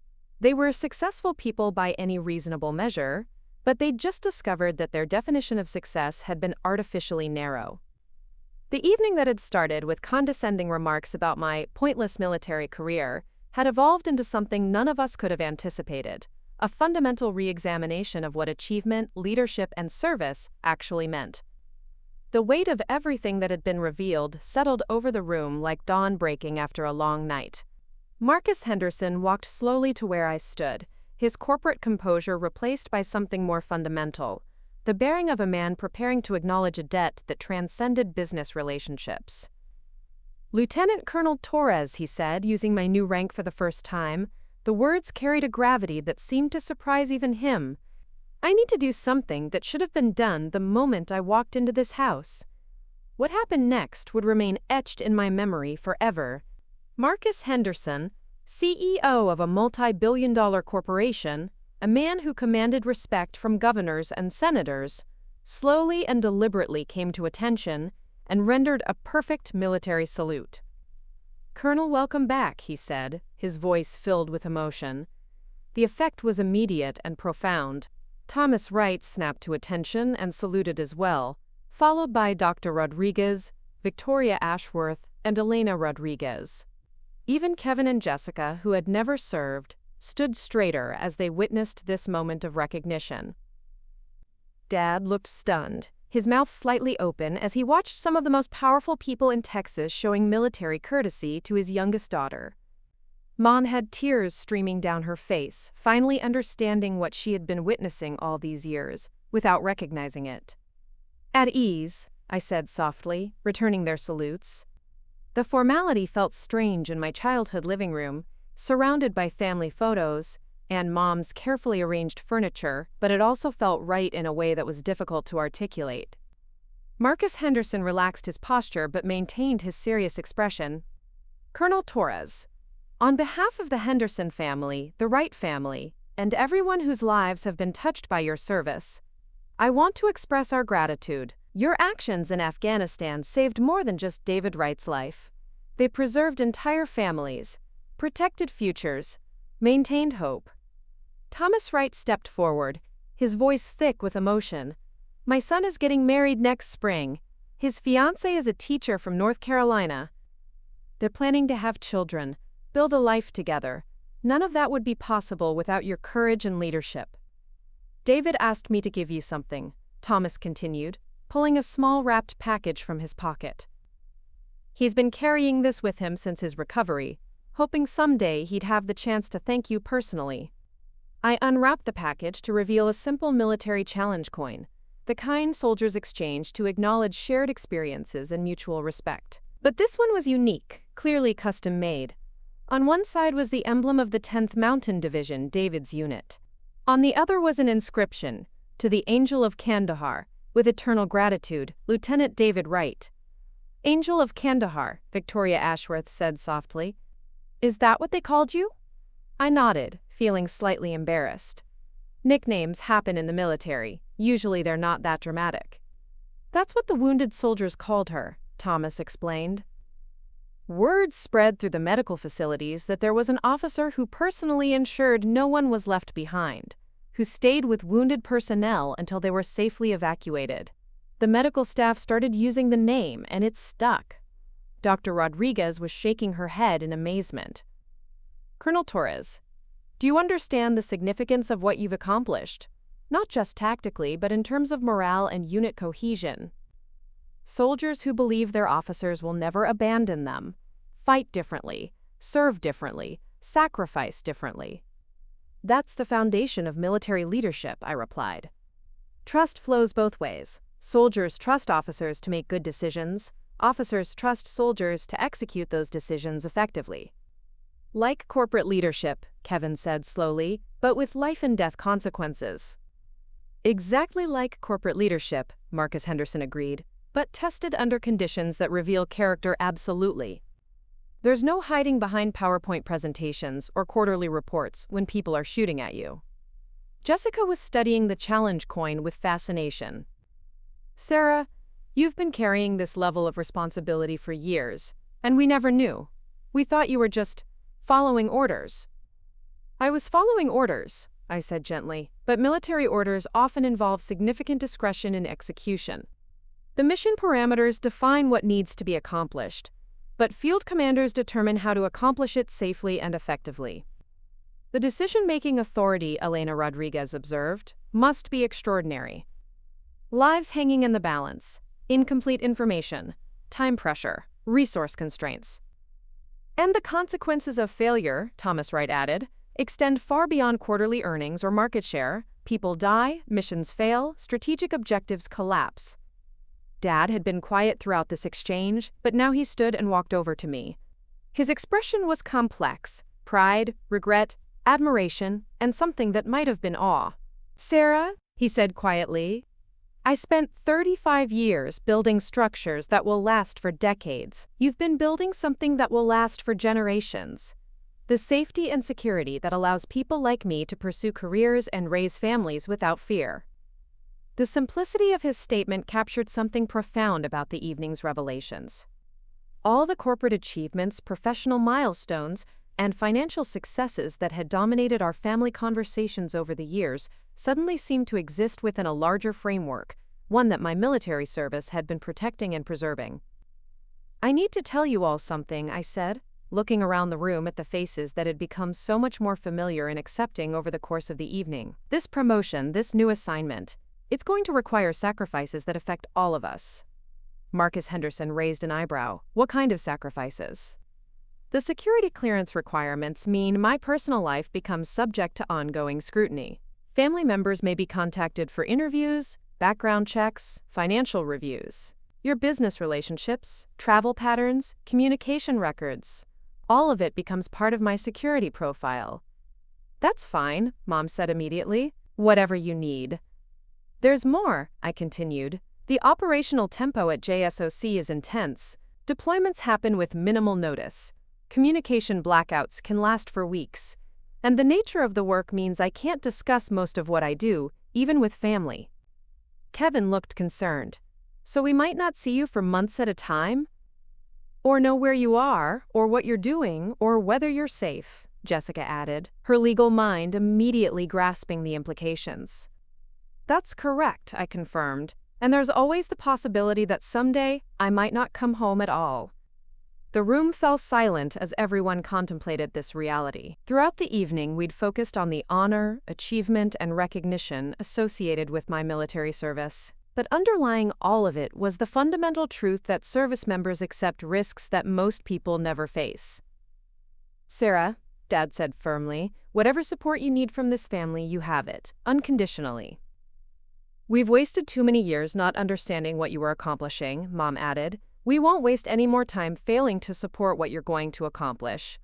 They were successful people by any reasonable measure, but they'd just discovered that their definition of success had been artificially narrow. The evening that had started with condescending remarks about my pointless military career had evolved into something none of us could have anticipated: a fundamental re-examination of what achievement, leadership, and service actually meant. The weight of everything that had been revealed settled over the room like dawn breaking after a long night. Marcus Henderson walked slowly to where I stood, his corporate composure replaced by something more fundamental: the bearing of a man preparing to acknowledge a debt that transcended business relationships. "Lieutenant Colonel Torres," he said, using my new rank for the first time. The words carried a gravity that seemed to surprise even him. "I need to do something that should have been done the moment I walked into this house." What happened next would remain etched in my memory forever. Marcus Henderson, CEO of a multi-billion-dollar corporation, a man who commanded respect from governors and senators, slowly and deliberately came to attention and rendered a perfect military salute. "Colonel, welcome back," he said, his voice filled with emotion. The effect was immediate and profound. Thomas Wright snapped to attention and saluted as well, followed by Dr. Rodriguez, Victoria Ashworth, and Elena Rodriguez. Even Kevin and Jessica, who had never served, stood straighter as they witnessed this moment of recognition. Dad looked stunned, his mouth slightly open as he watched some of the most powerful people in Texas showing military courtesy to his youngest daughter. Mom had tears streaming down her face, finally understanding what she had been witnessing all these years, without recognizing it. "At ease," I said softly, returning their salutes. The formality felt strange in my childhood living room, surrounded by family photos and Mom's carefully arranged furniture, but it also felt right in a way that was difficult to articulate. Marcus Henderson relaxed his posture but maintained his serious expression. "Colonel Torres, on behalf of the Henderson family, the Wright family, and everyone whose lives have been touched by your service, I want to express our gratitude. Your actions in Afghanistan saved more than just David Wright's life. They preserved entire families, protected futures, maintained hope." Thomas Wright stepped forward, his voice thick with emotion. "My son is getting married next spring. His fiancée is a teacher from North Carolina. They're planning to have children, build a life together. None of that would be possible without your courage and leadership." "David asked me to give you something," Thomas continued, pulling a small wrapped package from his pocket. "He's been carrying this with him since his recovery, hoping someday he'd have the chance to thank you personally." I unwrapped the package to reveal a simple military challenge coin, the kind soldiers exchange to acknowledge shared experiences and mutual respect. But this one was unique, clearly custom-made. On one side was the emblem of the 10th Mountain Division, David's unit. On the other was an inscription, "To the Angel of Kandahar, with eternal gratitude, Lieutenant David Wright." "Angel of Kandahar," Victoria Ashworth said softly. "Is that what they called you?" I nodded, feeling slightly embarrassed. Nicknames happen in the military. Usually they're not that dramatic. That's what the wounded soldiers called her, Thomas explained. Word spread through the medical facilities that there was an officer who personally ensured no one was left behind, who stayed with wounded personnel until they were safely evacuated. The medical staff started using the name, and it stuck. Dr. Rodriguez was shaking her head in amazement. Colonel Torres, do you understand the significance of what you've accomplished? Not just tactically, but in terms of morale and unit cohesion. Soldiers who believe their officers will never abandon them, fight differently, serve differently, sacrifice differently. That's the foundation of military leadership, I replied. Trust flows both ways. Soldiers trust officers to make good decisions. Officers trust soldiers to execute those decisions effectively. Like corporate leadership, Kevin said slowly, but with life and death consequences. Exactly like corporate leadership, Marcus Henderson agreed, but tested under conditions that reveal character absolutely. There's no hiding behind PowerPoint presentations or quarterly reports when people are shooting at you. Jessica was studying the challenge coin with fascination. Sarah, you've been carrying this level of responsibility for years, and we never knew. We thought you were just following orders. I was following orders, I said gently, but military orders often involve significant discretion in execution. The mission parameters define what needs to be accomplished, but field commanders determine how to accomplish it safely and effectively. The decision-making authority, Elena Rodriguez observed, must be extraordinary. Lives hanging in the balance, incomplete information, time pressure, resource constraints. And the consequences of failure, Thomas Wright added, extend far beyond quarterly earnings or market share. People die, missions fail, strategic objectives collapse. Dad had been quiet throughout this exchange, but now he stood and walked over to me. His expression was complex: pride, regret, admiration, and something that might have been awe. Sarah, he said quietly, I spent 35 years building structures that will last for decades. You've been building something that will last for generations. The safety and security that allows people like me to pursue careers and raise families without fear. The simplicity of his statement captured something profound about the evening's revelations. All the corporate achievements, professional milestones, and financial successes that had dominated our family conversations over the years suddenly seemed to exist within a larger framework, one that my military service had been protecting and preserving. I need to tell you all something, I said, looking around the room at the faces that had become so much more familiar and accepting over the course of the evening. This promotion, this new assignment, it's going to require sacrifices that affect all of us. Marcus Henderson raised an eyebrow. What kind of sacrifices? The security clearance requirements mean my personal life becomes subject to ongoing scrutiny. Family members may be contacted for interviews, background checks, financial reviews. Your business relationships, travel patterns, communication records. All of it becomes part of my security profile. That's fine, Mom said immediately. Whatever you need. There's more, I continued. The operational tempo at JSOC is intense. Deployments happen with minimal notice. Communication blackouts can last for weeks. And the nature of the work means I can't discuss most of what I do, even with family. Kevin looked concerned. So we might not see you for months at a time? Or know where you are, or what you're doing, or whether you're safe, Jessica added, her legal mind immediately grasping the implications. That's correct, I confirmed, and there's always the possibility that someday I might not come home at all. The room fell silent as everyone contemplated this reality. Throughout the evening, we'd focused on the honor, achievement, and recognition associated with my military service. But underlying all of it was the fundamental truth that service members accept risks that most people never face. Sarah, Dad said firmly, whatever support you need from this family, you have it, unconditionally. We've wasted too many years not understanding what you were accomplishing, Mom added. We won't waste any more time failing to support what you're going to accomplish.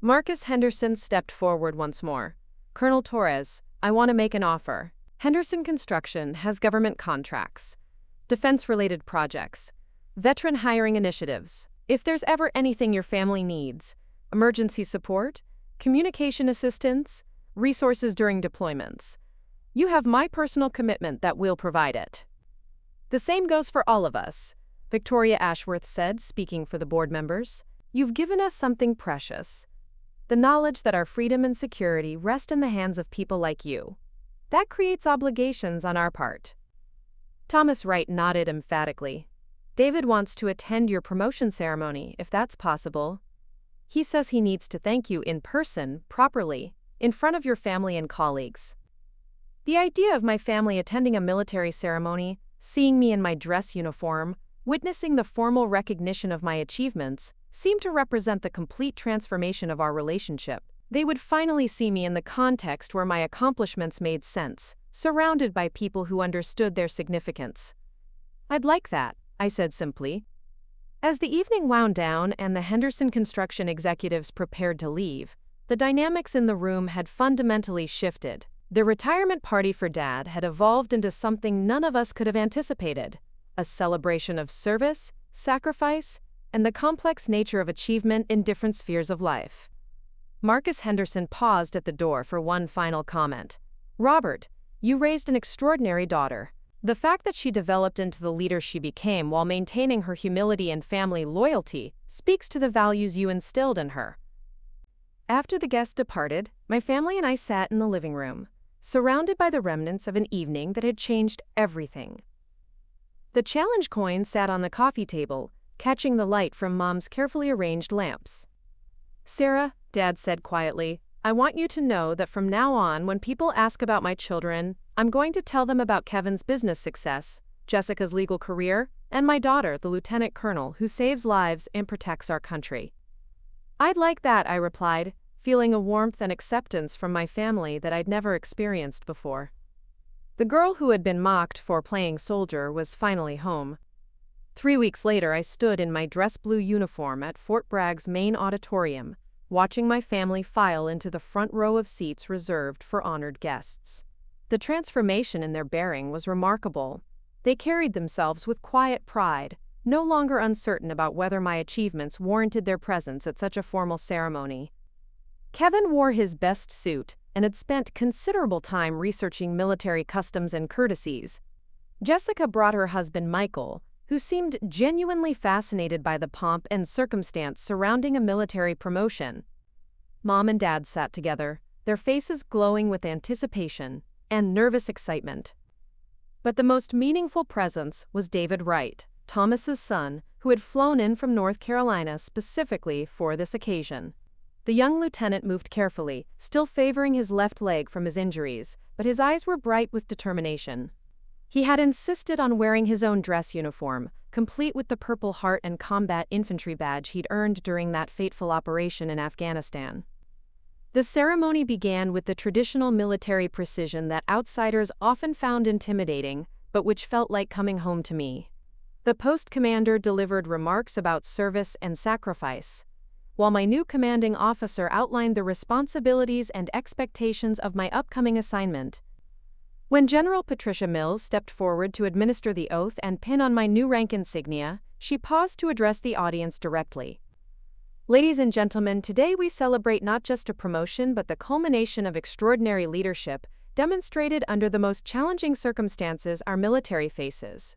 Marcus Henderson stepped forward once more. Colonel Torres, I want to make an offer. Henderson Construction has government contracts, defense-related projects, veteran hiring initiatives. If there's ever anything your family needs, emergency support, communication assistance, resources during deployments. You have my personal commitment that we'll provide it. The same goes for all of us, Victoria Ashworth said, speaking for the board members. You've given us something precious. The knowledge that our freedom and security rest in the hands of people like you. That creates obligations on our part. Thomas Wright nodded emphatically. David wants to attend your promotion ceremony, if that's possible. He says he needs to thank you in person, properly, in front of your family and colleagues. The idea of my family attending a military ceremony, seeing me in my dress uniform, witnessing the formal recognition of my achievements, seemed to represent the complete transformation of our relationship. They would finally see me in the context where my accomplishments made sense, surrounded by people who understood their significance. I'd like that, I said simply. As the evening wound down and the Henderson construction executives prepared to leave, the dynamics in the room had fundamentally shifted. The retirement party for Dad had evolved into something none of us could have anticipated, a celebration of service, sacrifice, and the complex nature of achievement in different spheres of life. Marcus Henderson paused at the door for one final comment. Robert, you raised an extraordinary daughter. The fact that she developed into the leader she became while maintaining her humility and family loyalty speaks to the values you instilled in her. After the guests departed, my family and I sat in the living room, surrounded by the remnants of an evening that had changed everything. The challenge coin sat on the coffee table, catching the light from Mom's carefully arranged lamps. Sarah, Dad said quietly, I want you to know that from now on, when people ask about my children, I'm going to tell them about Kevin's business success, Jessica's legal career, and my daughter, the lieutenant colonel who saves lives and protects our country. I'd like that, I replied, feeling a warmth and acceptance from my family that I'd never experienced before. The girl who had been mocked for playing soldier was finally home. 3 weeks later, I stood in my dress blue uniform at Fort Bragg's main auditorium, watching my family file into the front row of seats reserved for honored guests. The transformation in their bearing was remarkable. They carried themselves with quiet pride, no longer uncertain about whether my achievements warranted their presence at such a formal ceremony. Kevin wore his best suit and had spent considerable time researching military customs and courtesies. Jessica brought her husband Michael, who seemed genuinely fascinated by the pomp and circumstance surrounding a military promotion. Mom and Dad sat together, their faces glowing with anticipation and nervous excitement. But the most meaningful presence was David Wright, Thomas's son, who had flown in from North Carolina specifically for this occasion. The young lieutenant moved carefully, still favoring his left leg from his injuries, but his eyes were bright with determination. He had insisted on wearing his own dress uniform, complete with the Purple Heart and combat infantry badge he'd earned during that fateful operation in Afghanistan. The ceremony began with the traditional military precision that outsiders often found intimidating, but which felt like coming home to me. The post commander delivered remarks about service and sacrifice, while my new commanding officer outlined the responsibilities and expectations of my upcoming assignment. When General Patricia Mills stepped forward to administer the oath and pin on my new rank insignia, she paused to address the audience directly. Ladies and gentlemen, today we celebrate not just a promotion but the culmination of extraordinary leadership demonstrated under the most challenging circumstances our military faces.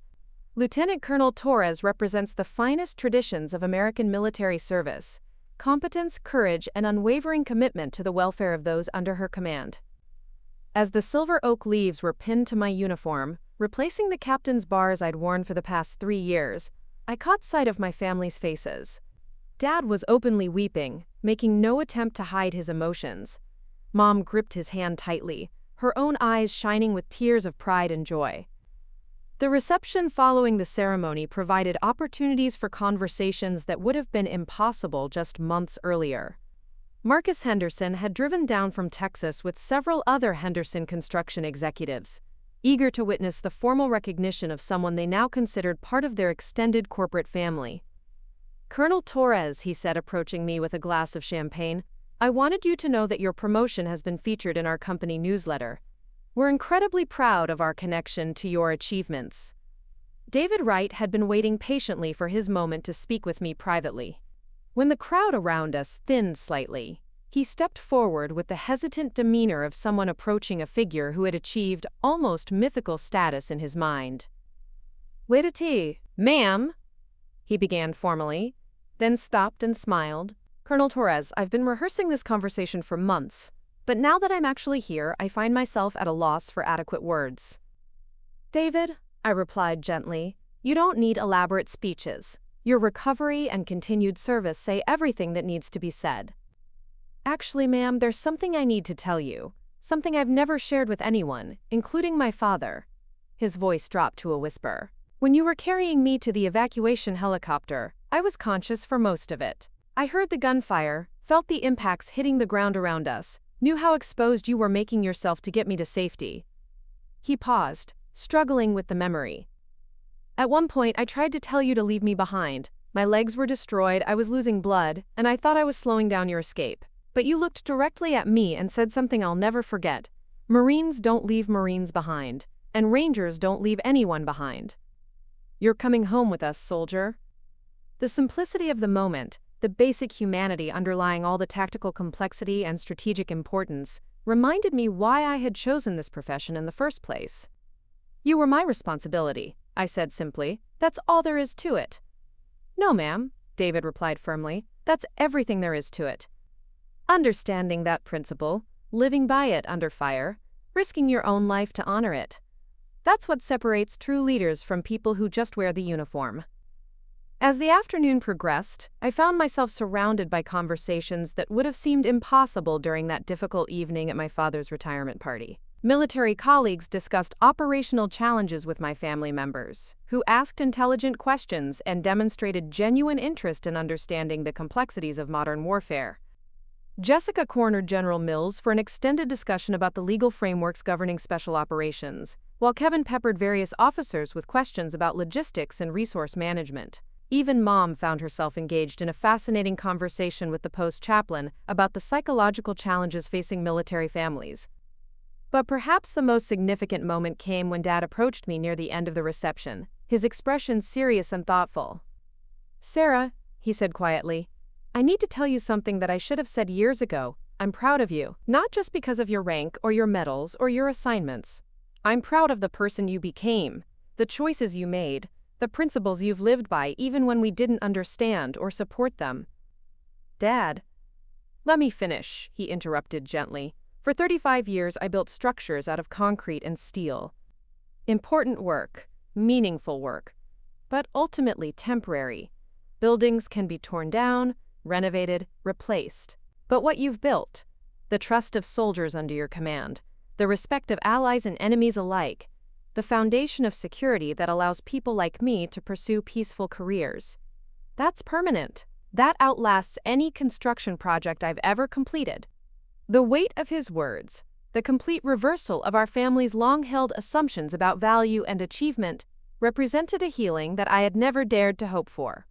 Lieutenant Colonel Torres represents the finest traditions of American military service, competence, courage, and unwavering commitment to the welfare of those under her command. As the silver oak leaves were pinned to my uniform, replacing the captain's bars I'd worn for the past 3 years, I caught sight of my family's faces. Dad was openly weeping, making no attempt to hide his emotions. Mom gripped his hand tightly, her own eyes shining with tears of pride and joy. The reception following the ceremony provided opportunities for conversations that would have been impossible just months earlier. Marcus Henderson had driven down from Texas with several other Henderson construction executives, eager to witness the formal recognition of someone they now considered part of their extended corporate family. Colonel Torres, he said, approaching me with a glass of champagne, I wanted you to know that your promotion has been featured in our company newsletter. We're incredibly proud of our connection to your achievements. David Wright had been waiting patiently for his moment to speak with me privately. When the crowd around us thinned slightly, He stepped forward with the hesitant demeanor of someone approaching a figure who had achieved almost mythical status in his mind. "Wait a tea, ma'am," he began formally, then stopped and smiled. "Colonel Torres, I've been rehearsing this conversation for months, but now that I'm actually here, I find myself at a loss for adequate words." "David," I replied gently, "you don't need elaborate speeches. Your recovery and continued service say everything that needs to be said." "Actually, ma'am, there's something I need to tell you. Something I've never shared with anyone, including my father." His voice dropped to a whisper. "When you were carrying me to the evacuation helicopter, I was conscious for most of it. I heard the gunfire, felt the impacts hitting the ground around us, knew how exposed you were making yourself to get me to safety." He paused, struggling with the memory. "At one point, I tried to tell you to leave me behind. My legs were destroyed, I was losing blood, and I thought I was slowing down your escape. But you looked directly at me and said something I'll never forget. Marines don't leave Marines behind, and Rangers don't leave anyone behind. You're coming home with us, soldier." The simplicity of the moment, the basic humanity underlying all the tactical complexity and strategic importance, reminded me why I had chosen this profession in the first place. "You were my responsibility," I said simply. "That's all there is to it." "No, ma'am," David replied firmly. "That's everything there is to it. Understanding that principle, living by it under fire, risking your own life to honor it. That's what separates true leaders from people who just wear the uniform." As the afternoon progressed, I found myself surrounded by conversations that would have seemed impossible during that difficult evening at my father's retirement party. Military colleagues discussed operational challenges with my family members, who asked intelligent questions and demonstrated genuine interest in understanding the complexities of modern warfare. Jessica cornered General Mills for an extended discussion about the legal frameworks governing special operations, while Kevin peppered various officers with questions about logistics and resource management. Even Mom found herself engaged in a fascinating conversation with the post chaplain about the psychological challenges facing military families. But perhaps the most significant moment came when Dad approached me near the end of the reception, his expression serious and thoughtful. "Sarah," he said quietly, "I need to tell you something that I should have said years ago. I'm proud of you, not just because of your rank or your medals or your assignments. I'm proud of the person you became, the choices you made, the principles you've lived by even when we didn't understand or support them." "Dad." "Let me finish," he interrupted gently. "For 35 years I built structures out of concrete and steel. Important work, meaningful work, but ultimately temporary. Buildings can be torn down, renovated, replaced. But what you've built, the trust of soldiers under your command, the respect of allies and enemies alike, the foundation of security that allows people like me to pursue peaceful careers, that's permanent. That outlasts any construction project I've ever completed." The weight of his words, the complete reversal of our family's long-held assumptions about value and achievement, represented a healing that I had never dared to hope for.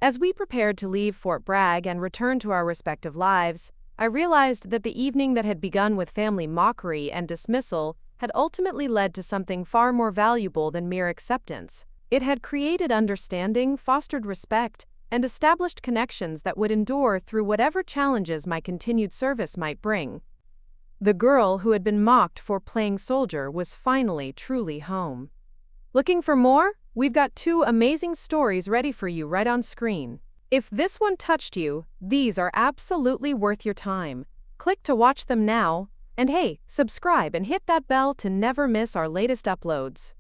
As we prepared to leave Fort Bragg and return to our respective lives, I realized that the evening that had begun with family mockery and dismissal had ultimately led to something far more valuable than mere acceptance. It had created understanding, fostered respect, and established connections that would endure through whatever challenges my continued service might bring. The girl who had been mocked for playing soldier was finally truly home. Looking for more? We've got 2 amazing stories ready for you right on screen. If this one touched you, these are absolutely worth your time. Click to watch them now, and hey, subscribe and hit that bell to never miss our latest uploads.